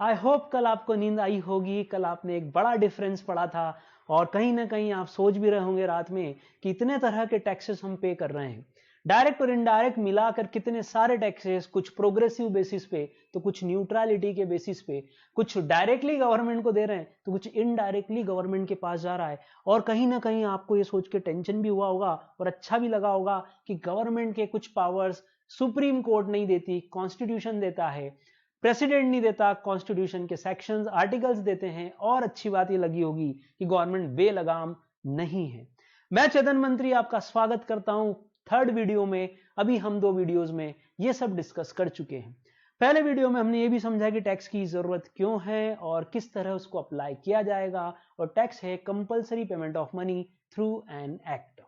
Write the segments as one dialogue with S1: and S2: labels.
S1: I hope कल आपको नींद आई होगी। कल आपने एक बड़ा डिफरेंस पढ़ा था और कहीं ना कहीं आप सोच भी रहे होंगे रात में कि इतने तरह के टैक्सेस हम पे कर रहे हैं, डायरेक्ट और इनडायरेक्ट मिलाकर कितने सारे टैक्सेस, कुछ प्रोग्रेसिव बेसिस पे तो कुछ न्यूट्रलिटी के बेसिस पे, कुछ डायरेक्टली गवर्नमेंट को दे रहे हैं तो कुछ इनडायरेक्टली गवर्नमेंट के पास जा रहा है। और कहीं ना कहीं आपको ये सोच के टेंशन भी हुआ होगा और अच्छा भी लगा होगा कि गवर्नमेंट के कुछ पावर्स सुप्रीम कोर्ट नहीं देती, कॉन्स्टिट्यूशन देता है, प्रेसिडेंट नहीं देता, कॉन्स्टिट्यूशन के सेक्शंस, आर्टिकल्स देते हैं। और अच्छी बात ये लगी होगी कि गवर्नमेंट बेलगाम नहीं है। मैं चेतन मंत्री आपका स्वागत करता हूं थर्ड वीडियो में। अभी हम 2 वीडियोस में ये सब डिस्कस कर चुके हैं। पहले वीडियो में हमने ये भी समझा कि टैक्स की जरूरत क्यों है और किस तरह उसको अप्लाई किया जाएगा, और टैक्स है compulsory payment of money through an act.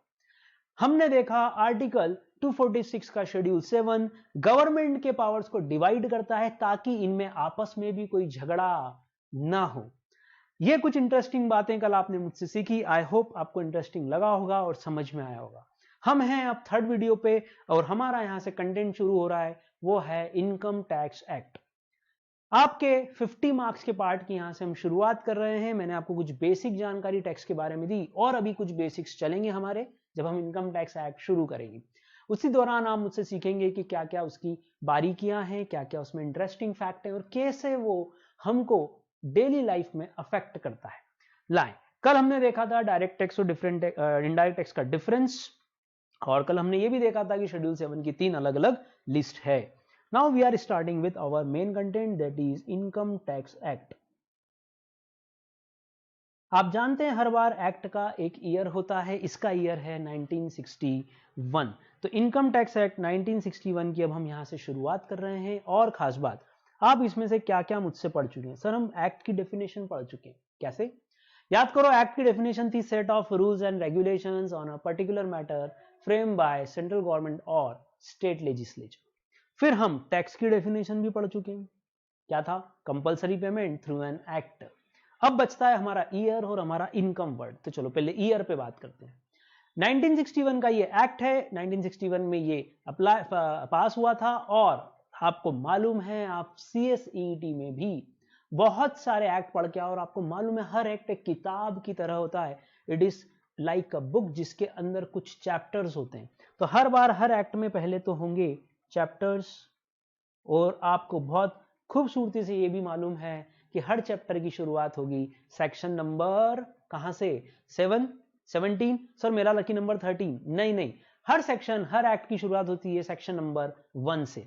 S1: हमने देखा आर्टिकल 246 का शेड्यूल 7 गवर्नमेंट के पावर्स को डिवाइड करता है ताकि इनमें आपस में भी कोई झगड़ा ना हो। ये कुछ इंटरेस्टिंग बातें कल आपने मुझसे सीखी। आई होप आपको इंटरेस्टिंग लगा होगा और समझ में आया होगा। हम हैं अब थर्ड वीडियो पे और हमारा यहां से कंटेंट शुरू हो रहा है, वो है इनकम टैक्स एक्ट। आपके 50 मार्क्स के पार्ट की यहां से हम शुरुआत कर रहे हैं। मैंने आपको कुछ बेसिक जानकारी टैक्स के बारे में दी और अभी कुछ बेसिक्स चलेंगे हमारे जब हम इनकम टैक्स एक्ट शुरू करेंगे। उसी दौरान आप मुझसे सीखेंगे कि क्या क्या उसकी बारीकियां हैं, क्या क्या उसमें इंटरेस्टिंग फैक्ट है और कैसे वो हमको डेली लाइफ में अफेक्ट करता है। लाए, कल हमने देखा था डायरेक्ट टैक्स और डिफरेंट इनडायरेक्ट टैक्स का डिफरेंस, और कल हमने ये भी देखा था कि शेड्यूल 7 की 3 अलग अलग लिस्ट है। Now we are starting with our main content, that is Income Tax Act. आप जानते हैं हर बार एक्ट का एक ईयर होता है, इसका ईयर है 1961। तो इनकम टैक्स एक्ट 1961 की अब हम यहां से शुरुआत कर रहे हैं। और खास बात, आप इसमें से क्या क्या मुझसे पढ़ चुके हैं? सर हम एक्ट की डेफिनेशन पढ़ चुके हैं। कैसे? याद करो, एक्ट की डेफिनेशन थी set of rules and regulations on a particular matter frame by central government और स्टेट लेजिस्लेचर। फिर हम टैक्स की डेफिनेशन भी पढ़ चुके हैं। क्या था? Compulsory payment through an act. अब बचता है हमारा ईयर और हमारा इनकम वर्ड। तो चलो पहले ईयर पे बात करते हैं। 1961 का ये एक्ट है। 1961 में ये अप्लाई पास हुआ था। और आपको मालूम है, आप CSET में भी बहुत सारे एक्ट पढ़ के आओ और आपको मालूम है हर एक्ट एक किताब की तरह होता है। It is like a book जिसके अंदर कुछ चैप्टर्स होते हैं। तो हर बार हर एक्ट में पहले तो होंगे चैप्टर्स, और आपको बहुत खूबसूरती से ये भी मालूम है कि हर चैप्टर की शुरुआत होगी सेक्शन नंबर कहां से? 7, 17। सर मेरा लकी नंबर 13। नहीं, हर सेक्शन, हर एक्ट की शुरुआत होती है सेक्शन नंबर 1 से।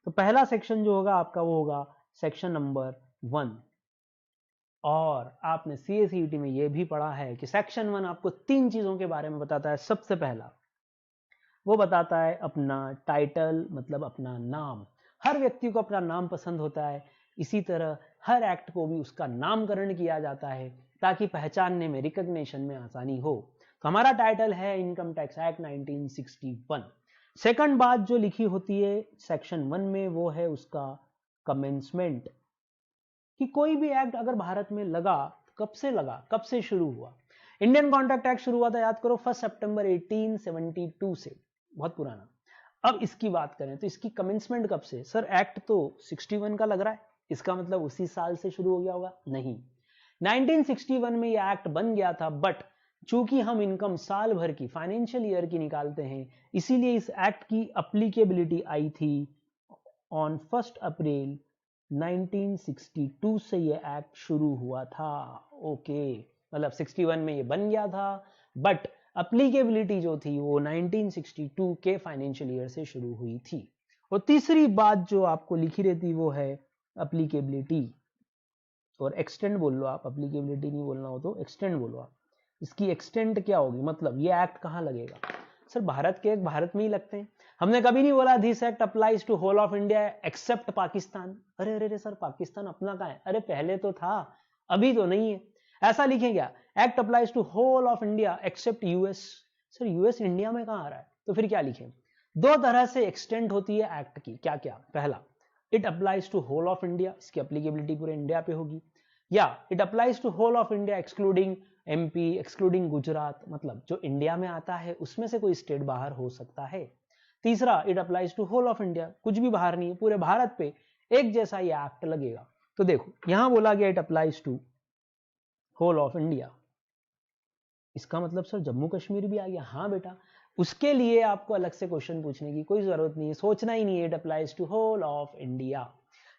S1: तो पहला सेक्शन जो होगा आपका वो होगा सेक्शन नंबर 1। और आपने CSET में ये भी पढ़ा है कि सेक्शन 1 आपको 3 चीजों के बारे में बताता है। सबसे पहला वो बताता है अपना टाइटल, मतलब अपना नाम। हर व्यक्ति को अपना नाम पसंद होता है, इसी तरह हर एक्ट को भी उसका नामकरण किया जाता है ताकि पहचानने में, रिकॉग्निशन में आसानी हो। तो हमारा टाइटल है इनकम टैक्स एक्ट 1961। सेकंड बात जो लिखी होती है सेक्शन 1 में वो है उसका कमेंसमेंट, कि कोई भी एक्ट अगर भारत में लगा तो कब से लगा, कब से शुरू हुआ। इंडियन कॉन्ट्रैक्ट एक्ट शुरू हुआ था, याद करो, 1 सितंबर 1872 से, बहुत पुराना। अब इसकी बात करें तो इसकी कमेंसमेंट कब से? सर एक्ट तो 61 का लग रहा है, इसका मतलब उसी साल से शुरू हो गया होगा। नहीं, 1961 में ये एक्ट बन गया था, बट चूंकि हम इनकम साल भर की, फाइनेंशियल ईयर की निकालते हैं, इसीलिए इस एक्ट की अप्लीकेबिलिटी आई थी ऑन 1 अप्रैल 1962 से ये एक्ट शुरू हुआ था। ओके, मतलब 61 में ये बन गया था, बट अप्लीकेबिलिटी जो थी वो 1962 के फाइनेंशियल ईयर से शुरू हुई थी। और तीसरी बात जो आपको लिखी रहती वो है अप्लीकेबिलिटी, और एक्सटेंड बोल लो आप, अप्लीकेबिलिटी नहीं बोलना हो तो एक्सटेंड बोलो आप। इसकी एक्सटेंड क्या होगी, मतलब ये एक्ट कहां लगेगा? सर भारत के एक भारत में ही लगते हैं। हमने कभी नहीं बोला this act applies to whole of India except Pakistan. अरे अरे सर, पाकिस्तान अपना कहां है? अरे पहले तो था, अभी तो नहीं है। ऐसा लिखें क्या? Act applies to whole of India except US. Sir US India में कहां आ रहा है? तो फिर क्या लिखें? 2 तरह से एक्सटेंड होती है एक्ट की। क्या क्या? पहला, it applies to whole of India, इसकी अप्लीकेबिलिटी पूरे इंडिया पे होगी। या it applies to whole of India excluding MP, excluding Gujarat, मतलब जो इंडिया में आता है उसमें से कोई स्टेट बाहर हो सकता है। तीसरा, it applies to whole of India, कुछ भी बाहर नहीं है, पूरे भारत पे एक जैसा ये एक्ट लगेगा। तो देखो यहां बोला गया it applies to whole of India, इसका मतलब सर जम्मू कश्मीर भी आ गया? हाँ बेटा, उसके लिए आपको अलग से क्वेश्चन पूछने की कोई जरूरत नहीं है, सोचना ही नहीं है, it applies to whole of India.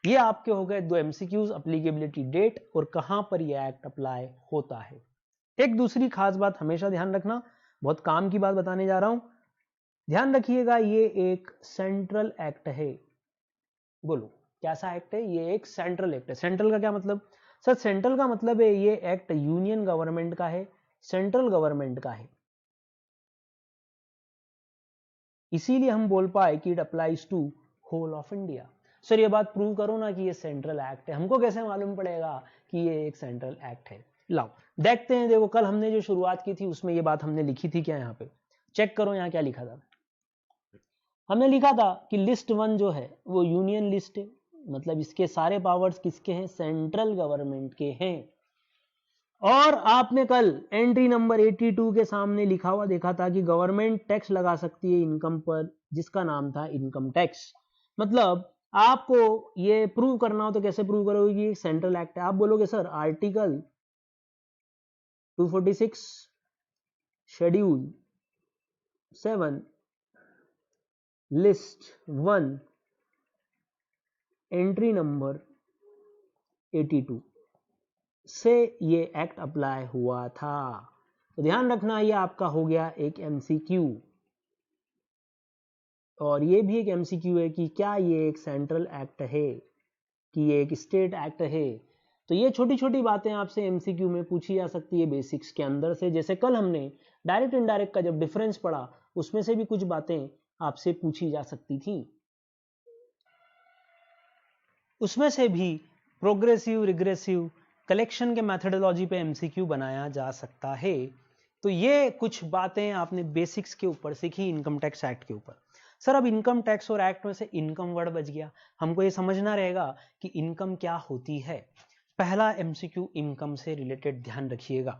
S1: ये आपके हो गए दो एमसीक्यूज, अप्लीकेबिलिटी डेट और कहां पर यह एक्ट अप्लाई होता है। एक दूसरी खास बात हमेशा ध्यान रखना, बहुत काम की बात बताने जा रहा हूं, ध्यान रखिएगा, ये एक सेंट्रल एक्ट है। बोलो कैसा एक्ट है? ये एक सेंट्रल एक्ट है। सेंट्रल का क्या मतलब? सर सेंट्रल का मतलब है ये एक्ट यूनियन गवर्नमेंट का है, सेंट्रल गवर्नमेंट का है, इसीलिए हम बोल पाए कि it applies to whole of India. Sir ये बात प्रूव करो ना कि ये सेंट्रल एक्ट है, हमको कैसे मालूम पड़ेगा कि ये एक सेंट्रल एक्ट है? लाओ देखते हैं। देखो कल हमने जो शुरुआत की थी उसमें ये बात हमने लिखी थी क्या? यहाँ पे चेक करो, यहाँ क्या लिखा था? हमने लिखा था कि लिस्ट 1 जो है वो यूनियन लिस्ट है, मतलब इसके सारे पावर्स किसके हैं? सेंट्रल गवर्नमेंट के हैं। और आपने कल एंट्री नंबर 82 के सामने लिखा हुआ देखा था कि गवर्नमेंट टैक्स लगा सकती है इनकम पर, जिसका नाम था इनकम टैक्स। मतलब आपको ये प्रूव करना हो तो कैसे प्रूव करोगे कि सेंट्रल एक्ट है? आप बोलोगे sir article 246 schedule 7 list 1 entry number 82 से ये एक्ट अप्लाई हुआ था। तो ध्यान रखना ये आपका हो गया एक एमसीक्यू, और ये भी एक एमसीक्यू है कि क्या ये एक सेंट्रल एक्ट है कि ये एक स्टेट एक्ट है। तो ये छोटी छोटी बातें आपसे एमसीक्यू में पूछी जा सकती है बेसिक्स के अंदर से। जैसे कल हमने डायरेक्ट इनडायरेक्ट का जब डिफरेंस पढ़ा उसमें से भी कुछ बातें आपसे पूछी जा सकती थी, उसमें से भी प्रोग्रेसिव रिग्रेसिव कलेक्शन के मेथडोलॉजी पे एमसीक्यू बनाया जा सकता है। तो ये कुछ बातें आपने बेसिक्स के ऊपर सीखी इनकम टैक्स एक्ट के ऊपर। सर अब इनकम टैक्स और एक्ट में से इनकम वर्ड बच गया, हमको ये समझना रहेगा कि इनकम क्या होती है। पहला एमसीक्यू इनकम से रिलेटेड ध्यान रखिएगा।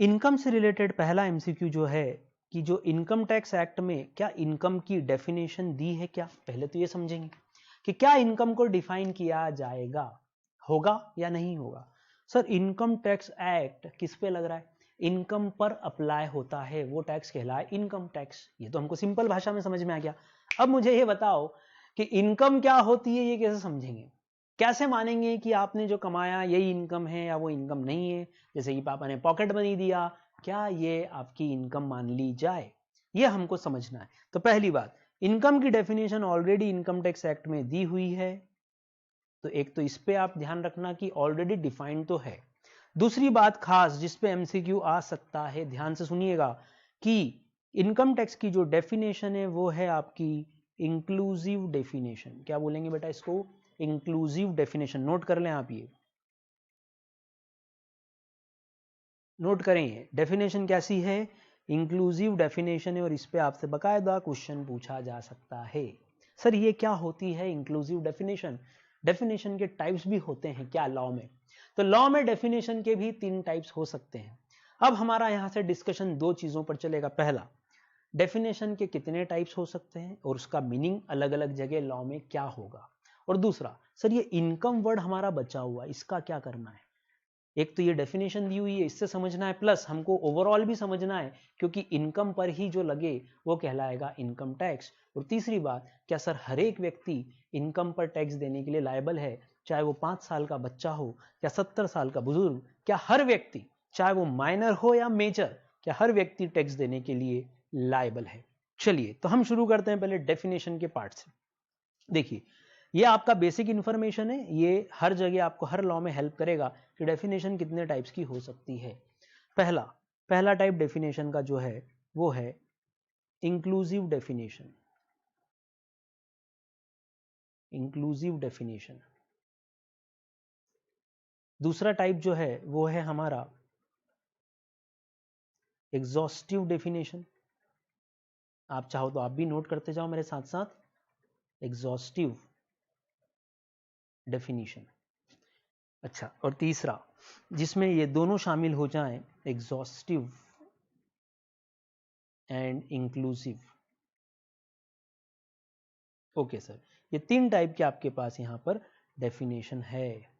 S1: इनकम से रिलेटेड पहला एमसीक्यू जो है कि जो इनकम टैक्स एक्ट में क्या इनकम की डेफिनेशन दी है क्या? पहले तो ये समझेंगे कि क्या इनकम को डिफाइन किया जाएगा, होगा या नहीं होगा। सर इनकम टैक्स एक्ट किस पे लग रहा है? इनकम पर अप्लाई होता है, वो टैक्स कहलाए इनकम टैक्स। ये तो हमको सिंपल भाषा में समझ में आ गया। अब मुझे ये बताओ कि इनकम क्या होती है, ये कैसे समझेंगे, कैसे मानेंगे कि आपने जो कमाया यही इनकम है या वो इनकम नहीं है? जैसे कि पापा ने पॉकेट मनी दिया, क्या ये आपकी इनकम मान ली जाए? ये हमको समझना है। तो पहली बात, इनकम की definition already income tax act में दी हुई है, तो एक तो इस पे आप ध्यान रखना कि ऑलरेडी डिफाइंड तो है। दूसरी बात खास जिस पे एमसीक्यू आ सकता है, ध्यान से सुनिएगा, कि इनकम टैक्स की जो डेफिनेशन है वो है आपकी इंक्लूसिव डेफिनेशन। क्या बोलेंगे बेटा इसको? Inclusive definition. नोट कर लें आप, ये नोट करें, डेफिनेशन कैसी है? इंक्लूसिव डेफिनेशन है, और इस पे आपसे बकायदा क्वेश्चन पूछा जा सकता है। सर ये क्या होती है इंक्लूसिव डेफिनेशन? डेफिनेशन के टाइप्स भी होते हैं क्या लॉ में? तो लॉ में डेफिनेशन के भी 3 टाइप्स हो सकते हैं। अब हमारा यहां से डिस्कशन 2 चीजों पर चलेगा। पहला, डेफिनेशन के कितने टाइप्स हो सकते हैं और उसका मीनिंग अलग अलग जगह लॉ में क्या होगा। और दूसरा, सर ये इनकम वर्ड हमारा बचा हुआ, इसका क्या करना है? एक तो ये डेफिनेशन दी हुई है, इससे समझना है, प्लस हमको ओवरऑल भी समझना है, क्योंकि इनकम पर ही जो लगे वो कहलाएगा इनकम टैक्स। और तीसरी बात, क्या सर हर एक व्यक्ति इनकम पर टैक्स देने के लिए लायबल है? चाहे वो 5 साल का बच्चा हो या 70 साल का बुजुर्ग, क्या हर व्यक्ति, चाहे वो माइनर हो या मेजर, क्या हर व्यक्ति टैक्स देने के लिए लायबल है? चलिए तो हम शुरू करते हैं पहले डेफिनेशन के पार्ट से। देखिए ये आपका बेसिक इंफॉर्मेशन है, ये हर जगह आपको हर लॉ में हेल्प करेगा कि डेफिनेशन कितने टाइप्स की हो सकती है। पहला टाइप डेफिनेशन का जो है वो है इंक्लूसिव डेफिनेशन। Inclusive definition. दूसरा टाइप जो है वो है हमारा एग्जॉस्टिव डेफिनेशन। आप चाहो तो आप भी नोट करते जाओ मेरे साथ साथ, एग्जॉस्टिव डेफिनेशन। अच्छा, और तीसरा जिसमें ये दोनों शामिल हो जाएं, exhaustive and inclusive. Okay sir, ये 3 टाइप के आपके पास यहां पर डेफिनेशन है।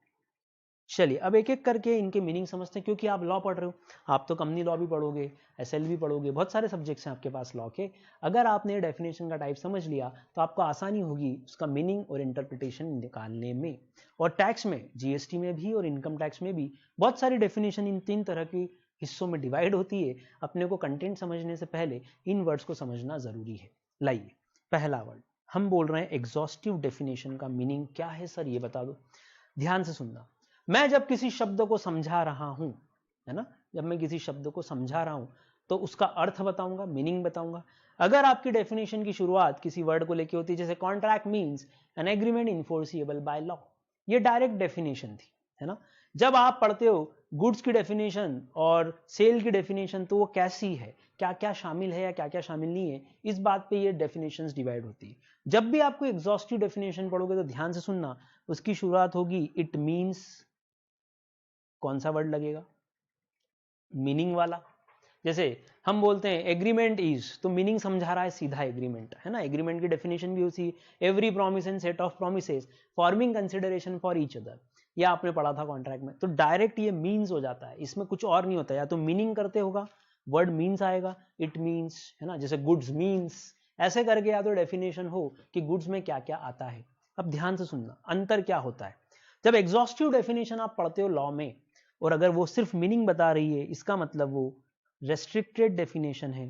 S1: चलिए अब एक एक करके इनके मीनिंग समझते हैं, क्योंकि आप लॉ पढ़ रहे हो, आप तो कंपनी लॉ भी पढ़ोगे, एसएल भी पढ़ोगे, बहुत सारे सब्जेक्ट्स हैं आपके पास लॉ के। अगर आपने डेफिनेशन का टाइप समझ लिया तो आपको आसानी होगी उसका मीनिंग और इंटरप्रिटेशन निकालने में। और टैक्स में, जीएसटी में भी और इनकम टैक्स में भी बहुत सारी डेफिनेशन इन 3 तरह की हिस्सों में डिवाइड होती है। अपने को कंटेंट समझने से पहले इन वर्ड्स को समझना जरूरी है। लाइए पहला वर्ड हम बोल रहे हैं एग्जॉस्टिव डेफिनेशन का मीनिंग क्या है सर, ये बता दो। ध्यान से सुनना, मैं जब किसी शब्द को समझा रहा हूं, है ना, जब मैं किसी शब्द को समझा रहा हूं तो उसका अर्थ बताऊंगा, मीनिंग बताऊंगा। अगर आपकी डेफिनेशन की शुरुआत किसी वर्ड को लेके होती है, जैसे contract means an agreement enforceable by law, ये डायरेक्ट डेफिनेशन थी, है ना। जब आप पढ़ते हो गुड्स की डेफिनेशन और सेल की डेफिनेशन, तो वो कैसी है, क्या क्या शामिल है या क्या क्या शामिल नहीं है, इस बात पे ये डेफिनेशंस डिवाइड होती है। जब भी आपको एग्जॉस्टिव डेफिनेशन पढ़ोगे तो ध्यान से सुनना, उसकी शुरुआत होगी इट मींस, कौन सा वर्ड लगेगा, मीनिंग वाला। जैसे हम बोलते हैं एग्रीमेंट इज, तो मीनिंग समझा रहा है सीधा एग्रीमेंट, है ना। एग्रीमेंट की डेफिनेशन भी उसी, every promise and set of promises forming consideration for each other, ये आपने पढ़ा था कॉन्ट्रैक्ट में। तो डायरेक्ट ये मीन्स हो जाता है, इसमें कुछ और नहीं होता, या तो मीनिंग करते होगा, वर्ड मीन्स आएगा, इट मीन्स, है ना, जैसे गुड्स मीन्स, ऐसे करके या तो डेफिनेशन हो कि गुड्स में क्या क्या आता है। अब ध्यान से सुनना, अंतर क्या होता है। जब एग्जॉस्टिव डेफिनेशन आप पढ़ते हो लॉ में, और अगर वो सिर्फ मीनिंग बता रही है, इसका मतलब वो रेस्ट्रिक्टेड डेफिनेशन है,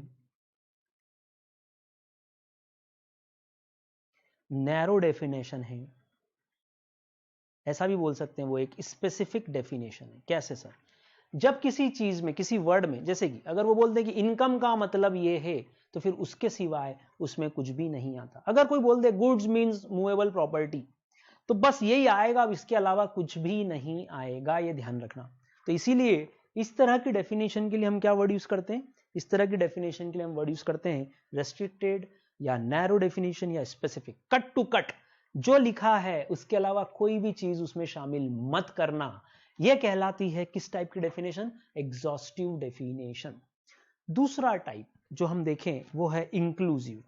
S1: नैरो डेफिनेशन है, ऐसा भी बोल सकते हैं, वो एक स्पेसिफिक डेफिनेशन है। कैसे सर, जब किसी चीज में, किसी वर्ड में, जैसे कि अगर वो बोलते हैं कि इनकम का मतलब ये है, तो फिर उसके सिवाय उसमें कुछ भी नहीं आता। अगर कोई बोल दे गुड्स मींस मूवेबल प्रॉपर्टी, तो बस यही आएगा, अब इसके अलावा कुछ भी नहीं आएगा, ये ध्यान रखना। तो इसीलिए इस तरह की डेफिनेशन के लिए हम क्या वर्ड यूज करते हैं, इस तरह की डेफिनेशन के लिए हम वर्ड यूज करते हैं रेस्ट्रिक्टेड या नैरो डेफिनेशन या स्पेसिफिक। कट टू कट जो लिखा है उसके अलावा कोई भी चीज उसमें शामिल मत करना, यह कहलाती है किस टाइप की डेफिनेशन, एग्जॉस्टिव डेफिनेशन। दूसरा टाइप जो हम देखें वो है इंक्लूसिव।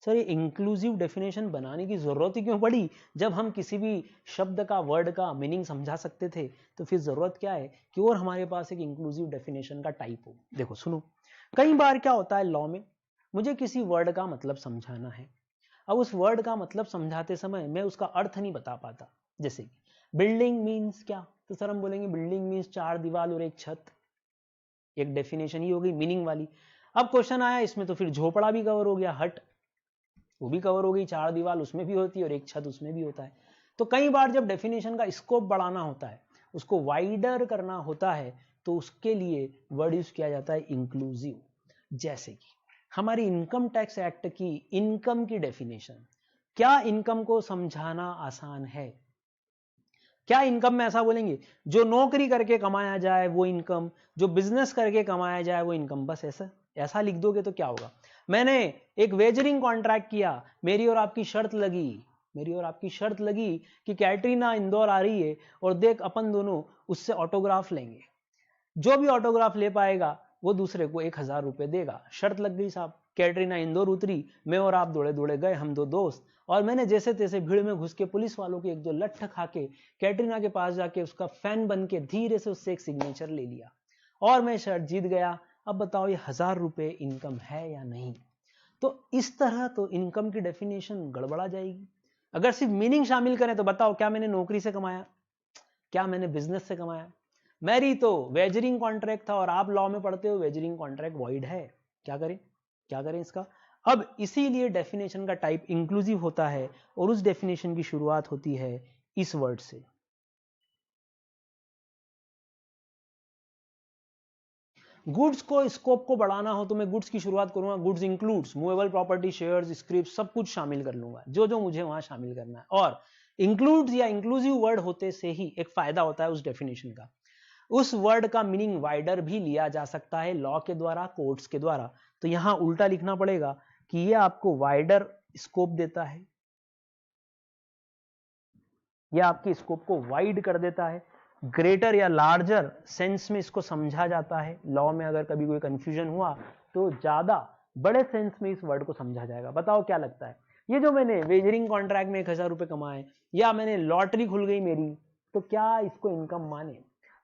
S1: सर ये इंक्लूसिव डेफिनेशन बनाने की जरूरत ही क्यों पड़ी, जब हम किसी भी शब्द का, वर्ड का मीनिंग समझा सकते थे, तो फिर जरूरत क्या है कि और हमारे पास एक इंक्लूसिव डेफिनेशन का टाइप हो। देखो सुनो, कई बार क्या होता है लॉ में, मुझे किसी वर्ड का मतलब समझाना है, अब उस वर्ड का मतलब समझाते समय मैं उसका अर्थ नहीं बता पाता। जैसे बिल्डिंग मीन्स क्या, तो सर हम बोलेंगे बिल्डिंग मीन्स 4 दीवार और एक छत, एक डेफिनेशन ही हो गई मीनिंग वाली। अब क्वेश्चन आया इसमें, तो फिर झोपड़ा भी कवर हो गया, हट वो भी कवर हो गई, 4 दीवार उसमें भी होती है और एक छत उसमें भी होता है। तो कई बार जब डेफिनेशन का स्कोप बढ़ाना होता है, उसको वाइडर करना होता है, तो उसके लिए वर्ड यूज किया जाता है इंक्लूसिव। जैसे कि हमारी इनकम टैक्स एक्ट की इनकम की डेफिनेशन, क्या इनकम को समझाना आसान है। क्या इनकम में ऐसा बोलेंगे जो नौकरी करके कमाया जाए वो इनकम, जो बिजनेस करके कमाया जाए वो इनकम, बस ऐसा ऐसा लिख दोगे तो क्या होगा। मैंने एक वेजरिंग कॉन्ट्रैक्ट किया, मेरी और आपकी शर्त लगी, मेरी और आपकी शर्त लगी कि कैटरीना इंदौर आ रही है और देख अपन दोनों उससे ऑटोग्राफ लेंगे, जो भी ऑटोग्राफ ले पाएगा वो दूसरे को 1000 रुपए देगा। शर्त लग गई साहब, कैटरीना इंदौर उतरी, मैं और आप दौड़े दौड़े गए, हम दो दोस्त, और मैंने जैसे तैसे भीड़ में घुस के पुलिस वालों के एक दो लट्ठ खा के कैटरीना के पास जाके उसका फैन बन के धीरे से उससे एक सिग्नेचर ले लिया और मैं शर्त जीत गया। अब बताओ ये 1000 रुपए इनकम है या नहीं। तो इस तरह तो इनकम की डेफिनेशन गड़बड़ा जाएगी। अगर सिर्फ मीनिंग शामिल करें तो बताओ, क्या मैंने नौकरी से कमाया, क्या मैंने बिजनेस से कमाया, मेरी तो वेजरिंग कॉन्ट्रैक्ट था, और आप लॉ में पढ़ते हो वेजरिंग कॉन्ट्रैक्ट वॉइड है, क्या करें, क्या करें इसका। अब इसीलिए डेफिनेशन का टाइप इंक्लूसिव होता है और उस डेफिनेशन की शुरुआत होती है इस वर्ड से। गुड्स को स्कोप को बढ़ाना हो तो मैं गुड्स की शुरुआत करूंगा, goods includes movable property, shares, script, सब कुछ शामिल कर लूंगा जो जो मुझे वहां शामिल करना है। और इंक्लूड्स या इंक्लूसिव वर्ड होते से ही एक फायदा होता है उस डेफिनेशन का, उस वर्ड का मीनिंग वाइडर भी लिया जा सकता है लॉ के द्वारा, कोर्ट्स के द्वारा। तो यहां उल्टा लिखना पड़ेगा कि यह आपको वाइडर स्कोप देता है, यह आपके स्कोप को वाइड कर देता है, ग्रेटर या लार्जर सेंस में इसको समझा जाता है। लॉ में अगर कभी कोई कंफ्यूजन हुआ तो ज्यादा बड़े सेंस में इस वर्ड को समझा जाएगा। बताओ क्या लगता है, ये जो मैंने वेजरिंग कॉन्ट्रैक्ट में 1000 रुपए कमाए या मैंने लॉटरी खुल गई मेरी, तो क्या इसको इनकम माने?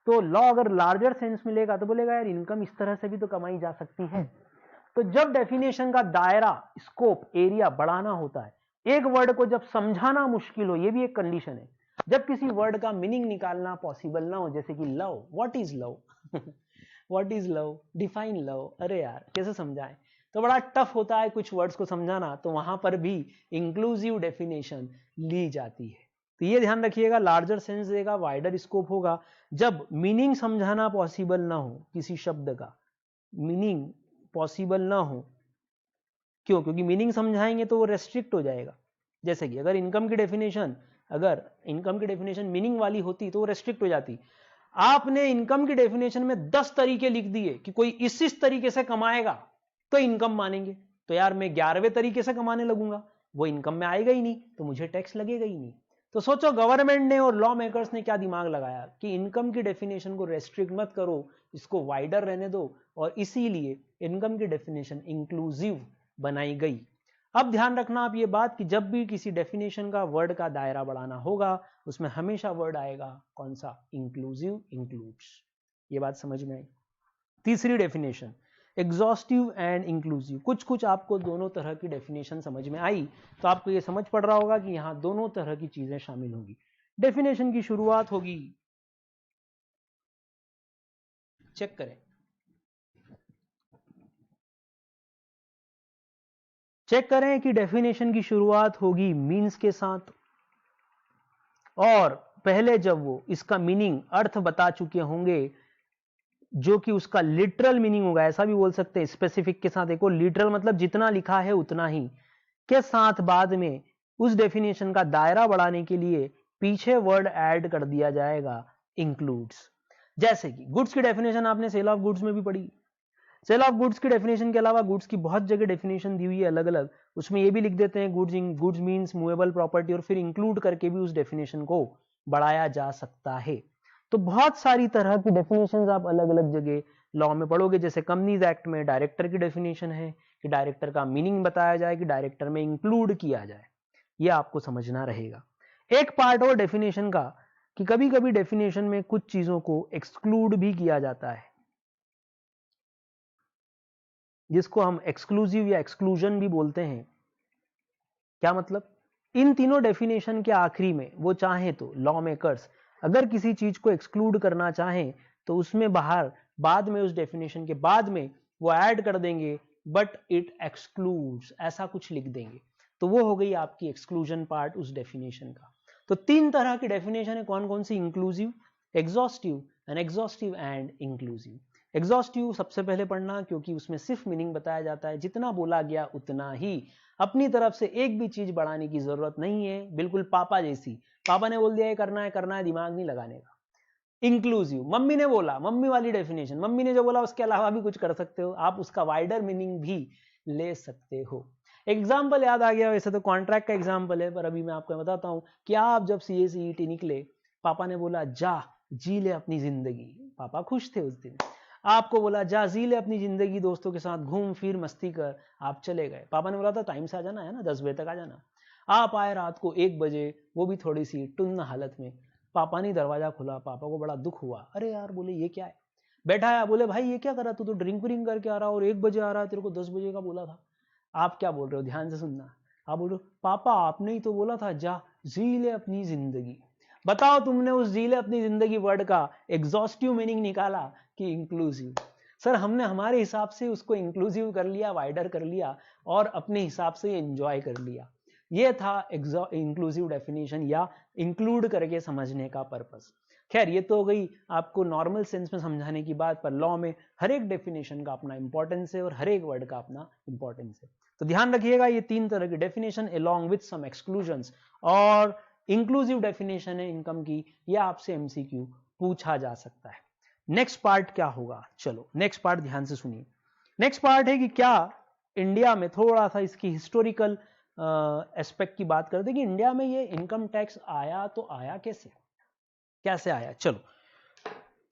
S1: तो लॉ अगर लार्जर सेंस मिलेगा तो बोलेगा यार इनकम इस तरह से भी तो कमाई जा सकती है। तो जब डेफिनेशन का दायरा, स्कोप, एरिया बढ़ाना होता है, एक वर्ड को जब समझाना मुश्किल हो, ये भी एक कंडीशन है। जब किसी वर्ड का मीनिंग निकालना पॉसिबल ना हो, जैसे कि love, what is love, what is love, define love, अरे यार कैसे समझाएं, तो बड़ा टफ होता है कुछ वर्ड्स को समझाना, तो वहां पर भी इंक्लूसिव डेफिनेशन ली जाती है। तो ये ध्यान रखिएगा, लार्जर सेंस देगा, वाइडर स्कोप होगा। जब मीनिंग समझाना पॉसिबल ना हो, किसी शब्द का मीनिंग पॉसिबल ना हो, क्यों? क्योंकि मीनिंग समझाएंगे तो वो रेस्ट्रिक्ट हो जाएगा। जैसे कि अगर इनकम की डेफिनेशन मीनिंग वाली होती तो वो रेस्ट्रिक्ट हो जाती। आपने इनकम की डेफिनेशन में 10 तरीके लिख दिए कि कोई इस तरीके से कमाएगा तो इनकम मानेंगे, तो यार मैं 11वें तरीके से कमाने लगूंगा, वो इनकम में आएगा ही नहीं, तो मुझे टैक्स लगेगा ही नहीं। तो सोचो गवर्नमेंट ने और लॉ मेकर्स ने क्या दिमाग लगाया कि इनकम की डेफिनेशन को रेस्ट्रिक्ट मत करो, इसको वाइडर रहने दो, और इसीलिए इनकम की डेफिनेशन इंक्लूसिव बनाई गई। अब ध्यान रखना आप ये बात कि जब भी किसी डेफिनेशन का वर्ड का दायरा बढ़ाना होगा, उसमें हमेशा वर्ड आएगा कौन सा? Inclusive, includes. ये बात समझ में आई। तीसरी डेफिनेशन एग्जॉस्टिव एंड इंक्लूसिव। कुछ कुछ आपको दोनों तरह की डेफिनेशन समझ में आई, तो आपको ये समझ पड़ रहा होगा कि यहां दोनों तरह की चीजें शामिल होंगी। डेफिनेशन की शुरुआत होगी, चेक करें, चेक करें कि डेफिनेशन की शुरुआत होगी मीन्स के साथ, और पहले जब वो इसका मीनिंग, अर्थ बता चुके होंगे, जो कि उसका लिटरल मीनिंग होगा, ऐसा भी बोल सकते हैं, स्पेसिफिक के साथ। देखो लिटरल मतलब जितना लिखा है उतना ही के साथ, बाद में उस डेफिनेशन का दायरा बढ़ाने के लिए पीछे वर्ड ऐड कर दिया जाएगा, इंक्लूड्स। जैसे कि गुड्स की डेफिनेशन आपने सेल ऑफ गुड्स में भी पढ़ी। सेल ऑफ गुड्स की डेफिनेशन के अलावा गुड्स की बहुत जगह डेफिनेशन दी हुई है अलग अलग, उसमें ये भी लिख देते हैं गुड्स मींस मूवेबल प्रॉपर्टी, और फिर इंक्लूड करके भी उस डेफिनेशन को बढ़ाया जा सकता है। तो बहुत सारी तरह की डेफिनेशंस आप अलग अलग जगह लॉ में पढ़ोगे। जैसे कंपनीज एक्ट में डायरेक्टर की डेफिनेशन है कि डायरेक्टर का मीनिंग बताया जाए, कि डायरेक्टर में इंक्लूड किया जाए, ये आपको समझना रहेगा। एक पार्ट और डेफिनेशन का कि कभी कभी डेफिनेशन में कुछ चीजों को एक्सक्लूड भी किया जाता है, जिसको हम एक्सक्लूसिव या एक्सक्लूजन भी बोलते हैं। क्या मतलब? इन तीनों डेफिनेशन के आखिरी में वो चाहे तो लॉ मेकर्स अगर किसी चीज को एक्सक्लूड करना चाहें तो उसमें बाहर बाद में, उस डेफिनेशन के बाद में वो ऐड कर देंगे बट इट एक्सक्लूड्स, ऐसा कुछ लिख देंगे, तो वो हो गई आपकी एक्सक्लूजन पार्ट उस डेफिनेशन का। तो तीन तरह की डेफिनेशन है, कौन कौन सी? Inclusive, exhaustive and inclusive. Exhaustive सबसे पहले पढ़ना, क्योंकि उसमें सिर्फ मीनिंग बताया जाता है, जितना बोला गया उतना ही, अपनी तरफ से एक भी चीज बढ़ाने की जरूरत नहीं है, बिल्कुल पापा जैसी, पापा ने बोल दिया है करना है, दिमाग नहीं लगाने का। इंक्लूसिव, मम्मी ने बोला, मम्मी वाली डेफिनेशन, मम्मी ने जो बोला उसके अलावा भी कुछ कर सकते हो आप, उसका वाइडर मीनिंग भी ले सकते हो। एग्जाम्पल याद आ गया, वैसे तो कॉन्ट्रैक्ट का एग्जाम्पल है, पर अभी मैं आपको बताता हूं कि आप जब CA-CET निकले, पापा ने बोला जा जी ले अपनी जिंदगी, पापा खुश थे उस दिन, आपको बोला जा जी ले अपनी जिंदगी, दोस्तों के साथ घूम फिर मस्ती कर, आप चले गए। पापा ने बोला था टाइम से आ जाना है ना, 10 बजे तक आ जाना, आप आए रात को 1 बजे, वो भी थोड़ी सी टुन्न हालत में। पापा ने दरवाजा खुला, पापा को बड़ा दुख हुआ, अरे यार, बोले ये क्या है? बैठा है, बोले भाई ये क्या करा, तू तो ड्रिंक व्रिंक करके आ रहा और 1 बजे आ रहा है, तेरे को 10 बजे का बोला था। आप क्या बोल रहे हो, ध्यान से सुनना। आप बोल रहे हो पापा आपने ही तो बोला था जा जी ले अपनी जिंदगी। बताओ तुमने उस जी ले अपनी जिंदगी वर्ड का एग्जॉस्टिव मीनिंग निकाला कि इंक्लूसिव? सर हमने हमारे हिसाब से उसको इंक्लूसिव कर लिया, वाइडर कर लिया, और अपने हिसाब से एंजॉय कर लिया। ये था इंक्लूसिव डेफिनेशन या इंक्लूड करके समझने का पर्पस। खैर ये तो हो गई आपको नॉर्मल सेंस में समझाने की बात, पर लॉ में हर एक डेफिनेशन का अपना इंपॉर्टेंस है और हर एक वर्ड का अपना इंपॉर्टेंस है। तो ध्यान रखिएगा, ये 3 तरह की definition along with some exclusions, और इंक्लूसिव डेफिनेशन है इनकम की, यह आपसे एमसीक्यू पूछा जा सकता है। नेक्स्ट पार्ट क्या होगा, चलो नेक्स्ट पार्ट ध्यान से सुनिए। नेक्स्ट पार्ट है कि क्या इंडिया में, थोड़ा सा इसकी हिस्टोरिकल एस्पेक्ट की बात करते हैं कि इंडिया में ये इनकम टैक्स आया तो आया कैसे आया। चलो,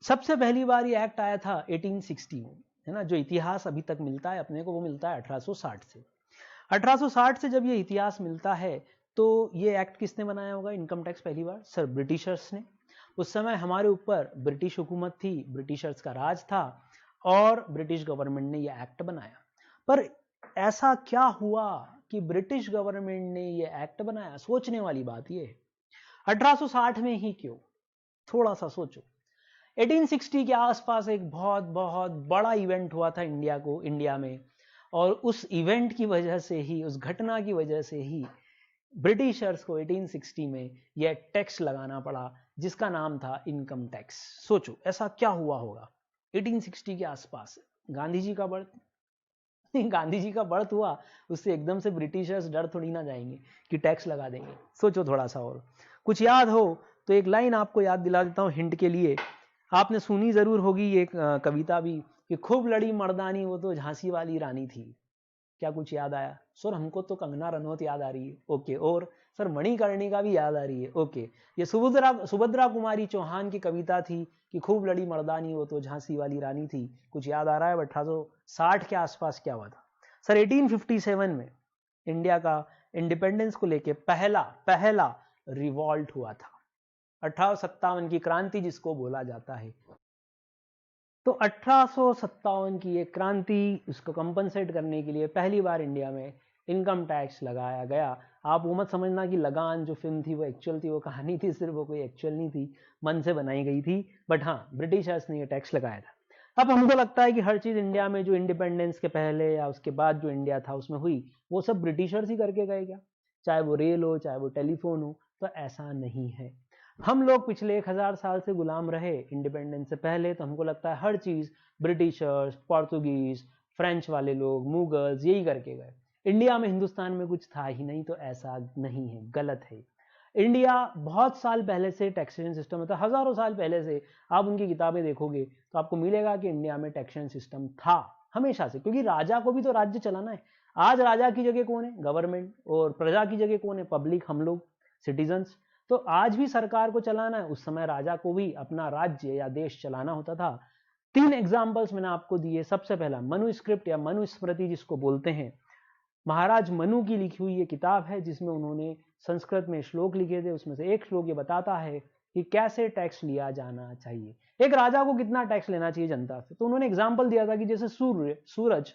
S1: सबसे पहली बार ये एक्ट आया था 1860 में, है ना, जो इतिहास अभी तक मिलता है अपने को, वो मिलता है 1860 से। 1860 से जब ये इतिहास मिलता है तो ये एक्ट किसने बनाया होगा इनकम टैक्स? पहली बार सर ब्रिटिशर्स ने। उस समय हमारे ऊपर ब्रिटिश हुकूमत थी, ब्रिटिशर्स का राज था और ब्रिटिश गवर्नमेंट ने ये एक्ट बनाया। पर ऐसा क्या हुआ कि ब्रिटिश गवर्नमेंट ने ये एक्ट बनाया? सोचने वाली बात ये है, 1860 में ही क्यों? थोड़ा सा सोचो। 1860 के आसपास एक बहुत बहुत बड़ा इवेंट हुआ था इंडिया में, और उस इवेंट की वजह से ही, उस घटना की वजह से ही ब्रिटिशर्स को 1860 में यह टैक्स लगाना पड़ा जिसका नाम था इनकम टैक्स। सोचो ऐसा क्या हुआ होगा 1860 के आसपास। गांधी जी का बर्थ गांधी जी का बर्थ हुआ, उससे एकदम से ब्रिटिशर्स डर थोड़ी ना जाएंगे कि टैक्स लगा देंगे। सोचो थोड़ा सा और कुछ याद हो तो एक लाइन आपको याद दिला देता हूं हिंट के लिए। आपने सुनी जरूर होगी एक कविता भी कि खूब लड़ी मर्दानी वो तो झांसी वाली रानी थी। क्या कुछ याद आया? सर हमको तो कंगना रनौत याद आ रही है। ओके। और सर मणिकर्णिका भी याद आ रही है। ओके। ये सुभद्रा कुमारी चौहान की कविता थी कि खूब लड़ी मर्दानी वो तो झांसी वाली रानी थी। कुछ याद आ रहा है? 1860 के आसपास क्या हुआ था? सर 1857 में इंडिया का इंडिपेंडेंस को लेके पहला रिवॉल्ट हुआ था। 1857 की क्रांति जिसको बोला जाता है। तो 1857 की एक क्रांति, उसको कंपनसेट करने के लिए पहली बार इंडिया में इनकम टैक्स लगाया गया। आप वो मत समझना कि लगान जो फिल्म थी वो एक्चुअल थी, वो कहानी थी सिर्फ, वो कोई एक्चुअल नहीं थी, मन से बनाई गई थी। बट हाँ, ब्रिटिशर्स ने ये टैक्स लगाया था। अब हमको लगता है कि हर चीज इंडिया में जो इंडिपेंडेंस के पहले या उसके बाद जो इंडिया था उसमें हुई, वो सब ब्रिटिशर्स ही करके गए क्या? चाहे वो रेल हो, चाहे वो टेलीफोन हो। तो ऐसा नहीं है। हम लोग पिछले 1000 साल से गुलाम रहे इंडिपेंडेंस से पहले, तो हमको लगता है हर चीज ब्रिटिशर्स, पोर्तुगीज, फ्रेंच वाले लोग, मुगल्स यही करके गए। इंडिया में, हिंदुस्तान में कुछ था ही नहीं। तो ऐसा नहीं है, गलत है। इंडिया बहुत साल पहले से टैक्सेशन सिस्टम होता, हजारों साल पहले से आप उनकी किताबें देखोगे तो आपको मिलेगा कि इंडिया में टैक्सेशन सिस्टम था हमेशा से, क्योंकि राजा को भी तो राज्य चलाना है। आज राजा की जगह कौन है? गवर्नमेंट। और प्रजा की जगह कौन है? पब्लिक, हम लोग, सिटीजन्स। तो आज भी सरकार को चलाना है, उस समय राजा को भी अपना राज्य या देश चलाना होता था। 3 एग्जाम्पल्स मैंने आपको दिए। सबसे पहला मनुस्क्रिप्ट या मनुस्मृति जिसको बोलते हैं, महाराज मनु की लिखी हुई ये किताब है जिसमें उन्होंने संस्कृत में श्लोक लिखे थे। उसमें से एक श्लोक ये बताता है कि कैसे टैक्स लिया जाना चाहिए, एक राजा को कितना टैक्स लेना चाहिए जनता से। तो उन्होंने एग्जाम्पल दिया था कि जैसे सूरज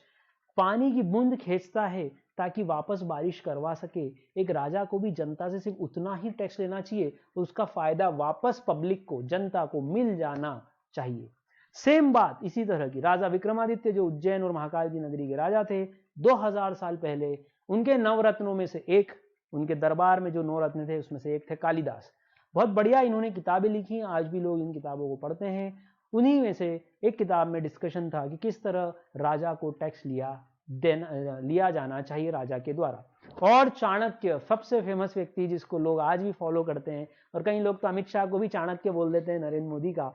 S1: पानी की बूंद खींचता है ताकि वापस बारिश करवा सके, एक राजा को भी जनता से सिर्फ उतना ही टैक्स लेना चाहिए तो उसका फायदा वापस पब्लिक को, जनता को मिल जाना चाहिए। सेम बात इसी तरह की राजा विक्रमादित्य जो उज्जैन और महाकाल की नगरी के राजा थे 2000 साल पहले, उनके नवरत्नों में से एक, उनके दरबार में जो 9 रत्न थे उसमें से एक थे कालिदास। बहुत बढ़िया इन्होंने किताबें लिखी, आज भी लोग इन किताबों को पढ़ते हैं। उन्हीं में से एक किताब में डिस्कशन था कि किस तरह राजा को टैक्स लिया जाना चाहिए राजा के द्वारा। और चाणक्य, सबसे फेमस व्यक्ति जिसको लोग आज भी फॉलो करते हैं, और कई लोग तो अमित शाह को भी चाणक्य बोल देते हैं, नरेंद्र मोदी का।